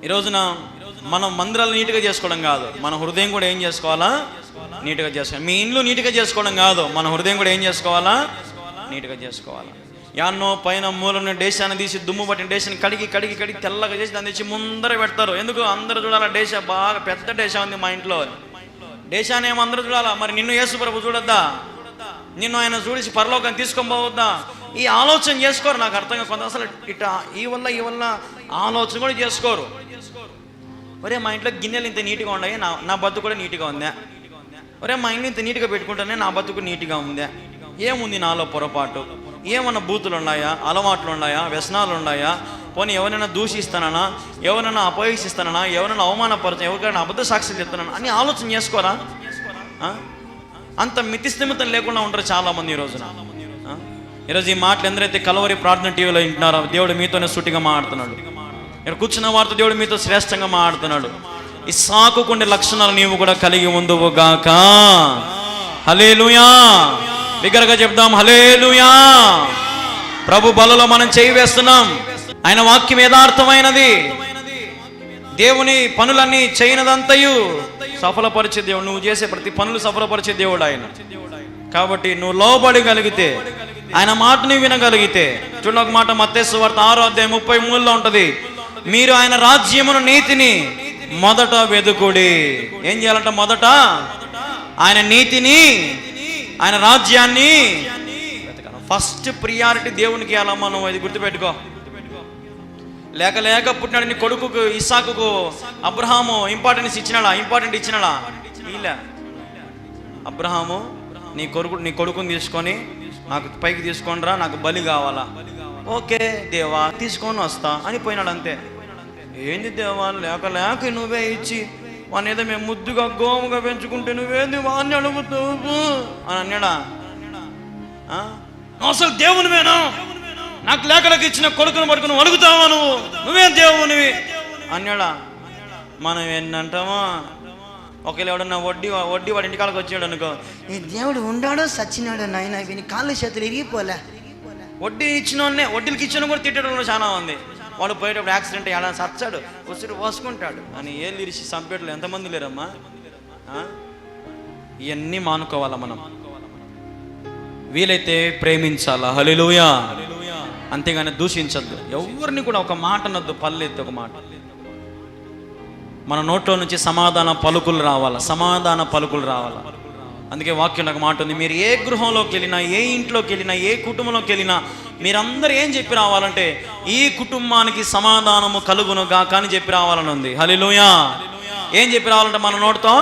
ఈరోజున మనం మందిరాలు నీట్గా చేసుకోవడం కాదు, మన హృదయం కూడా ఏం చేసుకోవాలా? నీట్గా చేసుకోవాలి. మీ ఇండ్లు నీట్గా చేసుకోవడం కాదు, మన హృదయం కూడా ఏం చేసుకోవాలా? నీట్గా చేసుకోవాలా. యాన్నో పైన మూలను డేశాన్ని తీసి దుమ్ము పట్టిన డేశాన్ని కడిగి కడిగి కడిగి తెల్లగా చేసి దాన్ని తెచ్చి ముందర పెడతారు. ఎందుకు? అందరూ చూడాలా డేశ, బాగా పెద్ద డేశ ఉంది మా ఇంట్లో, డేశాన్ని ఏమో అందరూ చూడాలా. మరి నిన్ను యేసు ప్రభు చూడొద్దా? నిన్ను ఆయన చూసి పరలోకాన్ని తీసుకొని పోవద్దా? ఈ ఆలోచన చేసుకోరు. నాకు అర్థంగా కొంత అసలు ఇట్లా ఈ వల్ల ఆలోచన కూడా చేసుకోరు. ఒరే మా ఇంట్లో గిన్నెలు ఇంత నీట్గా ఉన్నాయి, నా బతుకు కూడా నీట్గా ఉందా? ఒరే మా ఇంట్లో ఇంత నీట్గా పెట్టుకుంటానే నా బతుకు నీట్గా ఉందా? ఏముంది నాలో పొరపాటు? ఏమన్నా బూతులు ఉన్నాయా? అలవాట్లు ఉన్నాయా? వ్యసనాలు ఉన్నాయా? పోనీ ఎవరైనా దూషిస్తానా? ఎవరైనా అపహసిస్తానా? ఎవరైనా అవమానపరచ, ఎవరికైనా అబద్ధ సాక్షులు చెప్తానా అని ఆలోచన చేసుకోరా? అంత మితిస్థిమితం లేకుండా ఉంటారు చాలామంది ఈ రోజున. ఈరోజు ఈ మాటలు ఎందరైతే కలవరి ప్రార్థన టీవీలో వింటున్నారో దేవుడు మీతోనే సూటిగా మాట్లాడుతున్నాడు. ఇక్కడ కూర్చున్న వారితో దేవుడు మీతో శ్రేష్టంగా మాట్లాడుతున్నాడు. ఇస్సాకు కొన్ని లక్షణాలు నీవు కూడా కలిగి ఉందువుగాక. హల్లెలూయా. బిగ్గరగా చెప్దాం హల్లెలూయా. ప్రభు బలలో మనం చేయి వేస్తున్నాం. ఆయన వాక్యం యథార్థమైనది. దేవుని పనులన్నీ చేయనదంతయు సఫలపరిచే దేవుడు. నువ్వు చేసే ప్రతి పనులు సఫలపరిచే దేవుడు ఆయన. కాబట్టి నువ్వు లోబడగలిగితే, ఆయన మాటని వినగలిగితే, చూడండి ఒక మాట మత్తయి సువార్త 6:33 ఉంటుంది. మీరు ఆయన రాజ్యమును నీతిని మొదట వెదుకుడి. ఏం చేయాలంట? మొదట ఆయన నీతిని, ఆయన రాజ్యాన్ని ఫస్ట్ ప్రియారిటీ దేవునికి ఇవ్వాలమ్మా. నువ్వు అది గుర్తుపెట్టుకో. లేక పుట్టినాడు నీ కొడుకుకు ఇస్సాకుకు అబ్రహాము ఇంపార్టెన్స్ ఇచ్చినాడా? ఇంపార్టెంట్ ఇచ్చినాడా? ఇలా అబ్రహాము నీ కొడుకుని తీసుకొని నాకు పైకి తీసుకొని రా, నాకు బలి కావాలా. ఓకే దేవా తీసుకొని వస్తా అని పోయినాడు అంతే. ఏంది దేవా లేక నువ్వే ఇచ్చి వాని ఏదో మేము ముద్దుగా గోముగా పెంచుకుంటే నువ్వేంది వాడిని అడుగుతావు అని అన్నాడా? అసలు దేవునివేనా? నాకు లేకలకు ఇచ్చిన కొడుకును పడుకుని అడుగుతావా? నువ్వేం దేవునివి అన్నాడా? మనం ఏంటంటామా? ఒకవేళ ఎవడన్నా వడ్డీ వాడి ఇంటికాళ్ళకి వచ్చాడు అనుకో, ఈ దేవుడు ఉండాడో సచ్చినాడో నాయన, వీని కాళ్ళు చేతులు ఇరిగిపోలే. వడ్డీలకి ఇచ్చిన కూడా తిట్టడం చాలా ఉంది. వాడు పోయేటప్పుడు యాక్సిడెంట్ ఎలా సచ్చాడు, ఉసిరి పోసుకుంటాడు అని ఏళ్ళు ఇరిచి చంపేటలు ఎంతమంది లేరమ్మా? ఇవన్నీ మానుకోవాలా మనం. వీలైతే ప్రేమించాలా. హల్లెలూయా. అంతేగాని దూషించద్దు. ఎవరిని కూడా ఒక మాట అనొద్దు, పల్లెత్తి ఒక మాట. మన నోట్లో నుంచి సమాధాన పలుకులు రావాలా. అందుకే వాక్యం ఒక మాట ఉంది. మీరు ఏ గృహంలోకి వెళ్ళినా, ఏ ఇంట్లోకి వెళ్ళినా, ఏ కుటుంబంలోకి వెళ్ళినా మీరందరూ ఏం చెప్పి రావాలంటే, ఈ కుటుంబానికి సమాధానము కలుగును గాక అని చెప్పి రావాలని ఉంది. హల్లెలూయా. ఏం చెప్పి రావాలంటే మన నోటితో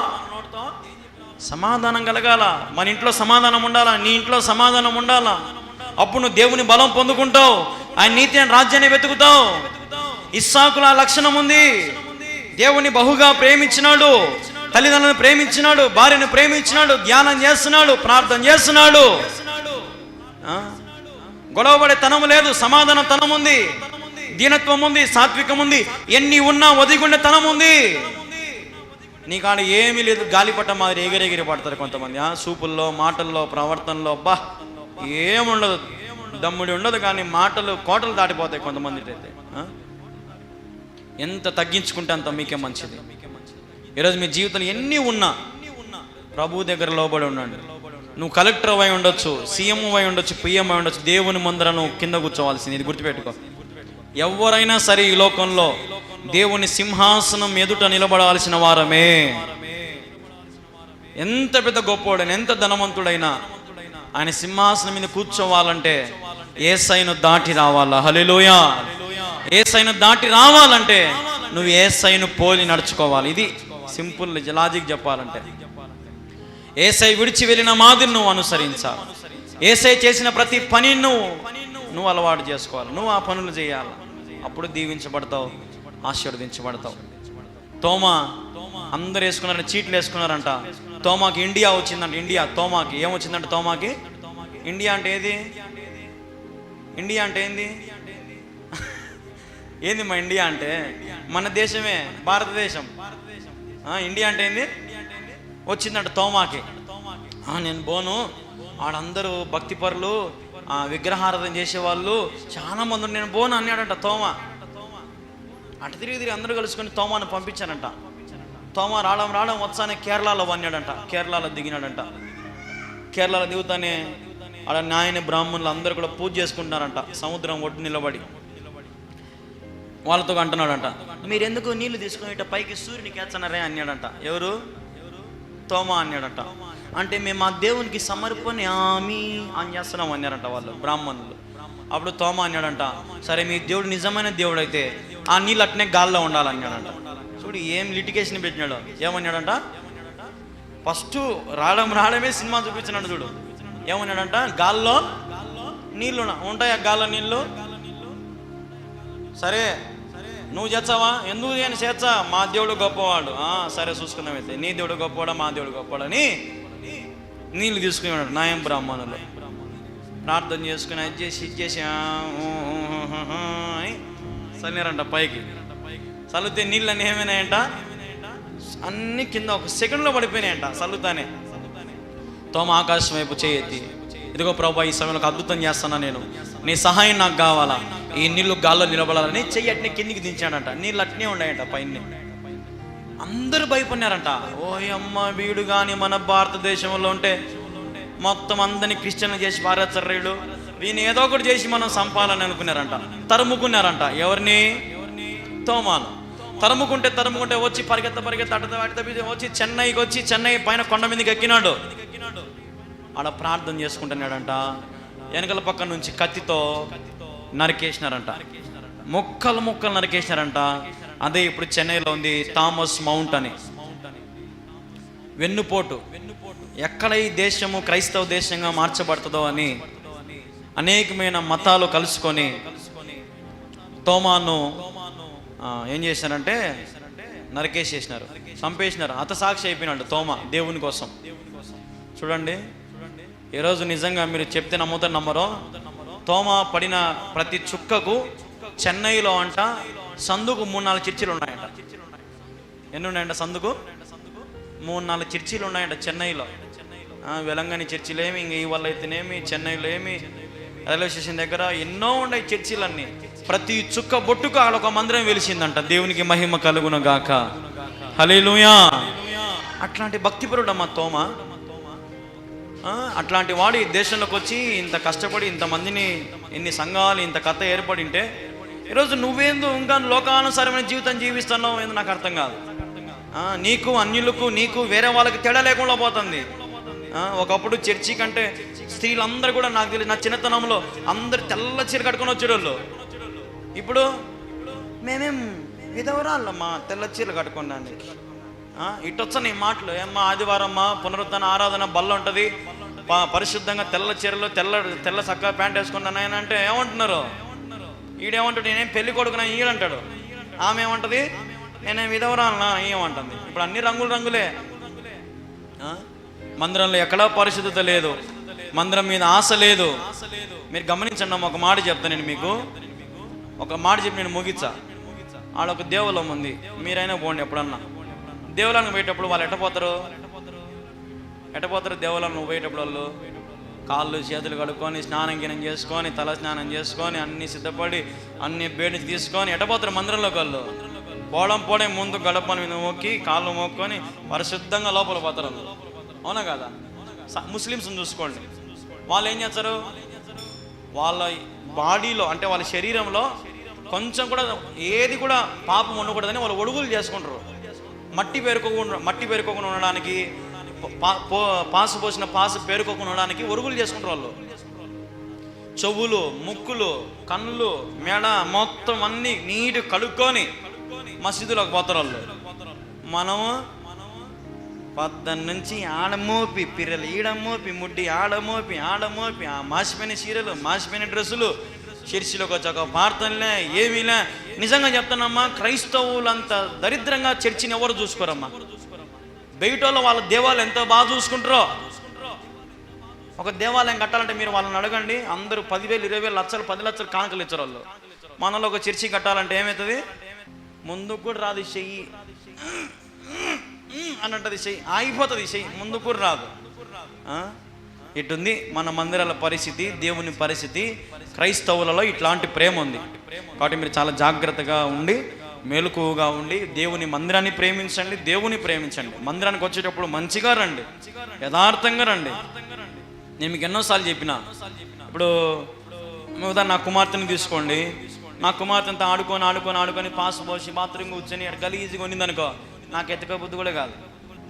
సమాధానం కలగాల. మన ఇంట్లో సమాధానం ఉండాలా, నీ ఇంట్లో సమాధానం ఉండాలా. అప్పుడు నువ్వు దేవుని బలం పొందుకుంటావు, ఆయన నీతి రాజ్యాన్ని వెతుకుతావు. ఇస్సాకుల లక్షణం ఉంది. దేవుని బహుగా ప్రేమించినాడు, తల్లిదండ్రులను ప్రేమించినాడు, భార్యను ప్రేమించినాడు, ధ్యానం చేస్తున్నాడు, ప్రార్థన చేస్తున్నాడు. గొడవపడే తనము లేదు, సమాధానం తనం ఉంది, దీనత్వం ఉంది, సాత్వికం ఉంది. ఎన్ని ఉన్నా ఒదిగుండే తనం ఉంది. నీ కాడ ఏమీ లేదు, గాలిపట్ట మాదిరి ఎగిరెగిరి పడతారు కొంతమంది. సూపుల్లో, మాటల్లో, ప్రవర్తనలో అబ్బా ఏముండదు, దమ్ముడి ఉండదు. కానీ మాటలు కోటలు దాటిపోతాయి కొంతమంది అయితే. ఎంత తగ్గించుకుంటే అంత మీకే మంచిది. ఈరోజు మీ జీవితంలో ఎన్ని ఉన్నా ప్రభు దగ్గర లోబడి ఉండండి. నువ్వు కలెక్టర్ అయి ఉండొచ్చు, సీఎం అయి ఉండొచ్చు, పిఎం అయి ఉండొచ్చు, దేవుని ముందర నువ్వు కింద కూర్చోవాల్సింది. ఇది గుర్తుపెట్టుకో. ఎవరైనా సరే ఈ లోకంలో దేవుని సింహాసనం ఎదుట నిలబడాల్సిన వారమే. ఎంత పెద్ద గొప్పోడైనా, ఎంత ధనవంతుడైనా ఆయన సింహాసనం మీద కూర్చోవాలంటే యేసయ్యను దాటి రావాలా. హల్లెలూయా. యేసయ్యను దాటి రావాలంటే నువ్వు యేసయ్యను పోలి నడుచుకోవాలి. ఇది సింపుల్ లాజిక్ చెప్పాలంటే. యేసయ్య విడిచి వెళ్ళిన మాదిరి నువ్వు అనుసరించాలి. యేసయ్య చేసిన ప్రతి పని నువ్వు అలవాటు చేసుకోవాలి. నువ్వు ఆ పనులు చేయాలి. అప్పుడు దీవించబడతావు, ఆశీర్వదించబడతావు. తోమా అందరు వేసుకున్నారంట, చీట్లు వేసుకున్నారంట. తోమాకి ఇండియా వచ్చిందంట. ఇండియా తోమాకి ఏమొచ్చిందంట? తోమాకి ఇండియా అంటే ఏది? ఇండియా అంటే ఏంది? ఏంది మా ఇండియా అంటే? మన దేశమే, భారతదేశం. ఇండియా అంటే ఏంది? వచ్చిందంట తోమాకి. నేను పోను, ఆడందరూ భక్తిపరులు, విగ్రహారాధన చేసేవాళ్ళు చాలా మంది, నేను పోను అన్నాడంట తోమా. అటు తిరిగి అందరూ కలుసుకొని తోమాను పంపించానంట. తోమా రావడం వచ్చానే కేరళలో వన్నాడంట. కేరళలో దిగినాడంట. కేరళలో దిగుతానే ఆడ నాయన బ్రాహ్మణులు అందరూ కూడా పూజ చేసుకుంటున్నారంట. సముద్రం ఒడ్డు నిలబడి వాళ్ళతో అంటున్నాడంట, మీరెందుకు నీళ్లు తీసుకుని ఇట్లా పైకి సూర్యునికి ఏచ్చన్నారే అన్నాడంట. ఎవరు? తోమా అన్నాడంట. అంటే మేము ఆ దేవునికి సమర్పణామి అని చేస్తున్నాం అన్నారంట వాళ్ళు బ్రాహ్మణులు. అప్పుడు తోమా అన్నాడంట, సరే మీ దేవుడు నిజమైన దేవుడు అయితే ఆ నీళ్ళు అట్నే గాల్లో ఉండాలన్నాడంట. చూడు ఏం లిటికేషన్ పెట్టినాడు. ఏమన్నాడంట? ఫస్ట్ రావడమే సినిమా చూపించినాడు. చూడు ఏమన్నాడంట, గాల్లో నీళ్ళు ఉంటాయా? గాల్లో నీళ్ళు సరే నువ్వు చేస్తావా? ఎందుకు నేను చేస్తా, మా దేవుడు గొప్పవాడు. సరే చూసుకుందామైతే, నీ దేవుడు గొప్పవాడా మా దేవుడు గొప్పవాడని నీళ్ళు తీసుకున్నాడు. నాయం బ్రాహ్మణులు ప్రార్థన చేసుకుని అది చేసి ఇచ్చేసి చల్లారంట పైకి. చల్లితే నీళ్ళు అన్నీ ఏమైనాయంట? అన్ని కింద ఒక సెకండ్లో పడిపోయినాయంట చల్లుతానే. తోమ ఆకాశం వైపు చేయెత్తి, ఇదిగో ప్రభా ఈ సమయంలో అద్భుతం చేస్తున్నా, నేను నీ సహాయం నాకు కావాలా, ఈ నీళ్లు గాల్లో నిలబడాలని చెయ్యి అట్నే కిందికి దించాడంట. నీళ్ళు అట్నే ఉన్నాయంట పైన. అందరూ భయపడినారంట. ఓ అమ్మ, వీడు కానీ మన భారతదేశంలో ఉంటే మొత్తం అందరినీ క్రిస్టియన్లు చేసి పారేచ్చర్రీడు, వీని ఏదో ఒకటి చేసి మనం సంపాలని అనుకున్నారంట. తరుముకున్నారంట. ఎవరిని? తోమాను. తరుముకుంటే వచ్చి పరిగెత్త వచ్చి చెన్నైకి వచ్చి చెన్నై పైన కొండ మీదకి ఎక్కినాడు. ఆడ ప్రార్థన చేసుకుంటున్నాడంట. వెనకల పక్క నుంచి కత్తితో నరికేసినారంట. ముక్కలు నరికేసినారంట. అదే ఇప్పుడు చెన్నైలో ఉంది థామస్ మౌంట్ అని. వెన్నుపోటు. ఎక్కడ ఈ దేశము క్రైస్తవ దేశంగా మార్చబడుతుందో అని అనేకమైన మతాలు కలుసుకొని తోమాను ఏం చేశారంటే నరికేసేసినారు, చంపేసినారు. హతసాక్షి అయిపోయినాడు తోమా దేవుని కోసం. చూడండి, ఈరోజు నిజంగా మీరు చెప్తే నమ్ముతారు నమ్మరో, తోమా పడిన ప్రతి చుక్కకు చెన్నైలో అంట సందుకు 3-4 చర్చిలు ఉన్నాయంట. ఎన్ని ఉన్నాయంట సందుకు? 3-4 చర్చిలు ఉన్నాయంట చెన్నైలో. వెలంగాని చర్చిలు ఏమి, ఇంక ఈ వల్ల అయితేనేమి, చెన్నైలో ఏమి, రైల్వే స్టేషన్ దగ్గర ఎన్నో ఉన్నాయి చర్చిలన్నీ. ప్రతి చుక్క బొట్టుకు ఆడ ఒక మందిరం వెలిసిందంట. దేవునికి మహిమ కలుగును గాక. హల్లెలూయా. అట్లాంటి భక్తిపరుడమ్మా తోమా. అట్లాంటి వాడు ఈ దేశంలోకి వచ్చి ఇంత కష్టపడి ఇంతమందిని, ఇన్ని సంఘాలు, ఇంత కథ ఏర్పడింటే ఈరోజు నువ్వేందు ఇంకా లోకానుసారమైన జీవితం జీవిస్తున్నావు ఏందో నాకు అర్థం కాదు. నీకు అన్యులకు నీకు వేరే వాళ్ళకి తేడా లేకుండా పోతుంది. ఒకప్పుడు చర్చి కంటే స్త్రీలందరూ కూడా నాకు తెలియదు, నా చిన్నతనంలో అందరు తెల్ల చీర కట్టుకొని వచ్చేవాళ్ళు. ఇప్పుడు మేమేం విధవరాళ్ళమ్మా తెల్ల చీరలు కట్టుకోండి. ఇటొచ్చని మాటలు. ఏమ్మా ఆదివారం పునరుద్ధరణ ఆరాధన బల్ల ఉంటుంది, పరిశుద్ధంగా తెల్ల చీరలు తెల్ల చక్కగా ప్యాంట్ వేసుకున్నాను ఆయన అంటే ఏమంటున్నారు? ఈడేమంటాడు, నేనేం పెళ్లి కొడుకున్నా ఈడంటాడు. ఆమె ఏమంటది, నేనేం విధవరాలనా ఏమంటుంది. ఇప్పుడు అన్ని రంగులే. మందిరంలో ఎక్కడా పరిశుద్ధత లేదు, మందిరం మీద ఆశ లేదు. మీరు గమనించండి, ఒక మాట చెప్తాను నేను మీకు. ఒక మాట చెప్పి నేను ముగించా. ఆడొక దేవాలయం ఉంది, మీరైనా పోండి ఎప్పుడన్నా. దేవాలయానికి పోయేటప్పుడు వాళ్ళు ఎట్టపోతారు దేవాలయం పోయేటప్పుడు వాళ్ళు కాళ్ళు చేతులు కడుక్కొని స్నానం చేసుకొని తల స్నానం చేసుకొని అన్ని సిద్ధపడి అన్ని బేడి తీసుకొని ఎట్టపోతారు మందిరంలోకి. వాళ్ళు పోవడం ముందు గడపని మీద మొక్కి కాళ్ళు మొక్కొని పరిశుద్ధంగా లోపల పోతారు. అవునా కదా? ముస్లిమ్స్ని చూసుకోండి, వాళ్ళు ఏం చేస్తారు, వాళ్ళ బాడీలో అంటే వాళ్ళ శరీరంలో కొంచెం కూడా ఏది కూడా పాపం ఉండకూడదని వాళ్ళు ఒడుగులు చేసుకుంటారు. మట్టి పేరుకోకుండా ఉండడానికి, పాసు పేరుకోకుండా ఉండడానికి ఒరుగులు చేసుకుంటారు వాళ్ళు. చెవులు, ముక్కులు, కన్నులు, మెడ మొత్తం అన్ని నీటి కడుక్కొని మసీదులోకి పోతారు వాళ్ళు. మనము పొద్దున్న నుంచి ఆడమోపి, పిర్రలు ఈడమోపి, ముడ్డి ఆడమోపి ఆ మాసిపోయిన చీరలు, మాసిపోయిన డ్రెస్సులు, చర్చిలోకి వచ్చాక ప్రార్థనలే ఏమీలే. నిజంగా చెప్తానమ్మా, క్రైస్తవులంత దరిద్రంగా చర్చిని ఎవరు చూసుకోరమ్మా. బయటలో వాళ్ళ దేవాలయం ఎంత బాగా చూసుకుంటారో. ఒక దేవాలయం కట్టాలంటే మీరు వాళ్ళని అడగండి, అందరూ 10,000, 20,000, లక్షలు, 10 లక్షలు కానుకలు ఇచ్చారు వాళ్ళు. మనలో ఒక చర్చి కట్టాలంటే ఏమవుతుంది? ముందుకు కూడా రాదు చెయ్యి అని అంటది, చెయ్యి ఆగిపోతుంది, చెయ్యి ముందుకు కూడా రాదు. ఇటుంది మన మందిరాల పరిస్థితి, దేవుని పరిస్థితి. క్రైస్తవులలో ఇట్లాంటి ప్రేమ ఉంది. కాబట్టి మీరు చాలా జాగ్రత్తగా ఉండి, మెలకువగా ఉండి, దేవుని మందిరాన్ని ప్రేమించండి, దేవుని ప్రేమించండి. మందిరానికి వచ్చేటప్పుడు మంచిగా రండి, యథార్థంగా రండి. నేను మీకు ఎన్నోసార్లు చెప్పిన, ఇప్పుడు ఉదాహరణ నా కుమార్తెని తీసుకోండి. నా కుమార్తె అంతా ఆడుకొని పాస్ పోసి బాత్రూమ్ కూర్చొని గలీజ్గా ఉన్నిందనుకో, నాకు ఎత్తుక బుద్ధి కూడా కాదు.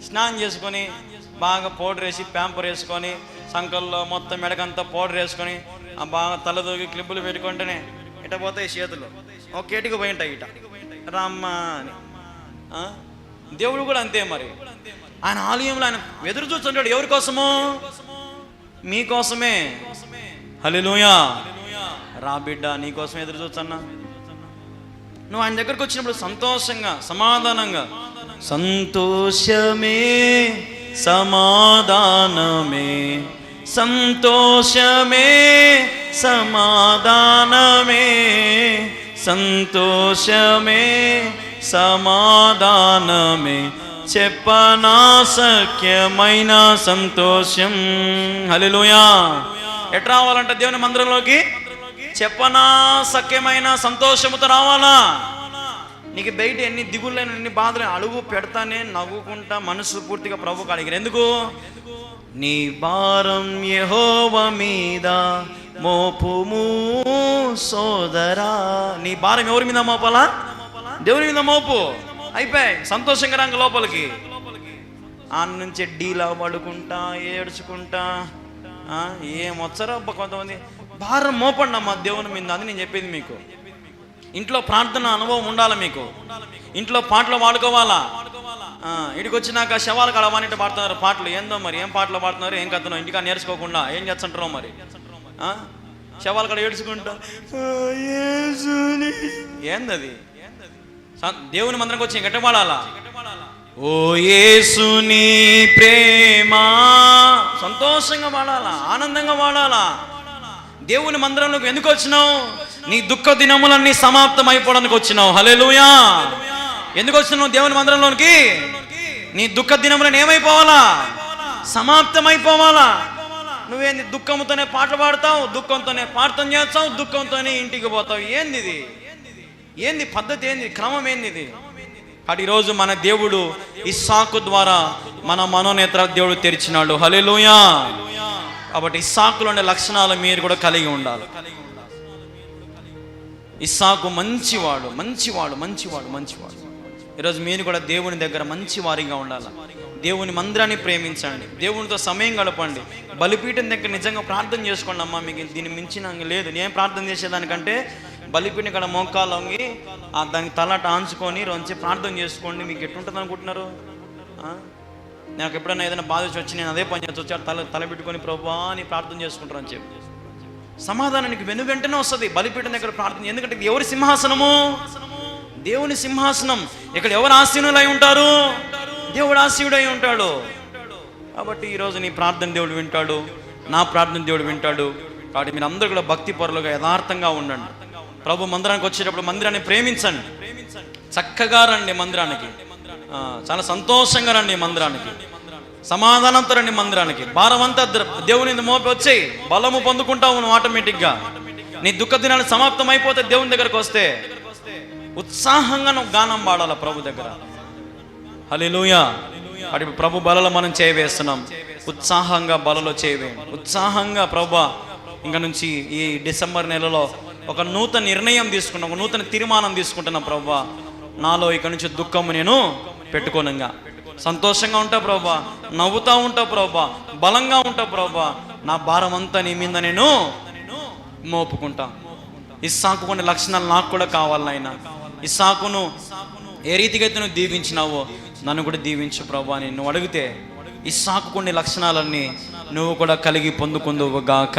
స్నానం చేసుకొని బాగా పౌడర్ వేసి, ప్యాంపర్ వేసుకొని, సంకల్లో మొత్తం మెడకంతా పౌడర్ వేసుకొని, బాగా తలదూగి క్లిప్పులు పెట్టుకుంటేనే ఇట పోతాయి చేతులు, ఒక కేటికి పోయి ఉంటాయి ఇట రామ్మ అని. దేవుడు కూడా అంతే. మరి ఆయన ఆలయంలో ఆయన ఎదురు చూస్తుంటాడు. ఎవరి కోసము? మీకోసమే. హల్లెలూయా. రా బిడ్డ, నీకోసం ఎదురు చూస్తున్నా. నువ్వు ఆయన దగ్గరకు వచ్చినప్పుడు సంతోషంగా, సమాధానంగా, సంతోషమే సమాధానమే, సంతోషమే సమాధానమే, సంతోషమే సమాధానమే, చెప్పనా సఖ్యమైన సంతోషం. హల్లెలూయా. ఎట్లా రావాలంట దేవుని మందిరంలోకి? చెప్పనా సఖ్యమైన సంతోషముతో రావాలా. నీకు బయట ఎన్ని దిగుళ్ళైన, ఎన్ని బాధలు, అడుగు పెడతానే నవ్వుకుంటా మనసు పూర్తిగా ప్రభువుకు అడిగారు. ఎందుకు? నీ భారం యెహోవా మీద మోపుము సోదరా. నీ భారం ఎవరి మీద మోపాలా? దేవుని మీద మోపు. అయిపోయి సంతోషంగా రంగ లోపలికి. ఆ నుంచి డీలా పడుకుంటా, ఏడ్చుకుంటా, ఏమొచ్చరా కొంతమంది. భారం మోపండి అమ్మా దేవుని మీద. అది నేను చెప్పేది మీకు. ఇంట్లో ప్రార్థన అనుభవం ఉండాలి మీకు. ఇంట్లో పాటలు పాడుకోవాలా. ఇడికి వచ్చినాక శవాలు కడవానింటి పాడుతున్నారు పాటలు. ఏందో మరి ఏం పాటలు పాడుతున్నారు, ఏం కథనో, ఇంటికా నేర్చుకోకుండా ఏం చేస్తుంటారో మరి. శవాలు కడ ఏడ్చుకుంటా ఏందది? దేవుని మందిరంకి వచ్చి గట్ట పాడాలా. ఓ యేసుని ప్రేమ, సంతోషంగా పాడాలా, ఆనందంగా పాడాలా. దేవుని మందిరంలోకి ఎందుకు వచ్చినావు? నీ దుఃఖ దినములన్నీ సమాప్తం అయిపోవడానికి వచ్చినావు. హల్లెలూయా. ఎందుకు వచ్చినావు దేవుని మందిరంలోనికి? నీ దుఃఖ దినములను ఏమైపోవాలా? సమాప్తం అయిపోవాలా. నువ్వేంది దుఃఖంతోనే పాటలు పాడతావు, దుఃఖంతోనే ప్రార్థన చేస్తావు, దుఃఖంతోనే ఇంటికి పోతావు. ఏంది ఇది? ఏంది పద్ధతి? ఏంది క్రమం? ఏంది ఇది? కాబట్టి ఈరోజు మన దేవుడు ఇస్సాకు ద్వారా మన మనోనేత్రాలు దేవుడు తెరిచినాడు. హల్లెలూయా. కాబట్టి ఇస్సాకులో ఉండే లక్షణాలు మీరు కూడా కలిగి ఉండాలి. ఇస్సాకు మంచివాడు. ఈరోజు మీరు కూడా దేవుని దగ్గర మంచి వారిగా ఉండాలి. దేవుని మందిరాన్ని ప్రేమించండి, దేవునితో సమయం గడపండి, బలిపీఠం దగ్గర నిజంగా ప్రార్థన చేసుకోండి. అమ్మా మీకు దీన్ని మించిన లేదు. నేను ప్రార్థన చేసేదానికంటే బలిపీఠం ఇక్కడ మోకాలు వంగి దానికి తలట ఆంచుకొని రోజు ప్రార్థన చేసుకోండి. మీకు ఎట్టుంటుంది అనుకుంటున్నారు? నాకు ఎప్పుడైనా ఏదైనా బాధ వచ్చి నేను అదే పని చేసి వచ్చాను, తల పెట్టుకొని ప్రభువా అని ప్రార్థన చేసుకుంటారు అని చెప్పి సమాధానానికి వెంటనే వస్తుంది బలిపీఠం దగ్గర ప్రార్థన. ఎందుకంటే ఇది ఎవరి సింహాసనము? దేవుని సింహాసనం. ఇక్కడ ఎవరు ఆసీనులై ఉంటారు? దేవుడు ఆసీనుడై ఉంటాడు. కాబట్టి ఈరోజు నీ ప్రార్థన దేవుడు వింటాడు, నా ప్రార్థన దేవుడు వింటాడు. కాబట్టి మీరు అందరూ కూడా భక్తి పరులుగా యథార్థంగా ఉండండి. ప్రభు మందిరానికి వచ్చేటప్పుడు మందిరాన్ని ప్రేమించండి, చక్కగా రండి మందిరానికి, చాలా సంతోషంగా రండి మందిరానికి, సమాధానంతో రండి మందిరానికి. భారం అంతా దేవుని మోపి వచ్చేయి, బలము పొందుకుంటావు నువ్వు ఆటోమేటిక్గా. నీ దుఃఖ దినాలు సమాప్తం అయిపోతే దేవుని దగ్గరకు వస్తే ఉత్సాహంగా నువ్వు గానం పాడాల ప్రభు దగ్గర. హల్లెలూయా. అటు ప్రభు బలలో మనం చేయవేస్తున్నాం, ఉత్సాహంగా బలలో చేయవేయండి. ఉత్సాహంగా ప్రభు ఇంకా నుంచి ఈ డిసెంబర్ నెలలో ఒక నూతన నిర్ణయం తీసుకుంటాం, ఒక నూతన తీర్మానం తీసుకుంటున్నాం. ప్రభు నాలో ఇక నుంచి దుఃఖము నేను పెట్టుకోనంగా సంతోషంగా ఉంటా ప్రభా, నవ్వుతా ఉంటా ప్రభా, బలంగా ఉంటా ప్రభా. నా భారం అంతా నీ మీద నేను మోపుకుంటా. ఇస్సాకు కొన్ని లక్షణాలు నాకు కూడా కావాలి నాయన. ఇస్సాకును ఏ రీతిగా అయితే నువ్వు దీవించినావో నన్ను కూడా దీవించు ప్రభు అని నువ్వు అడిగితే ఇస్సాకు కొన్ని లక్షణాలన్నీ నువ్వు కూడా కలిగి పొందుకుందువుగాక.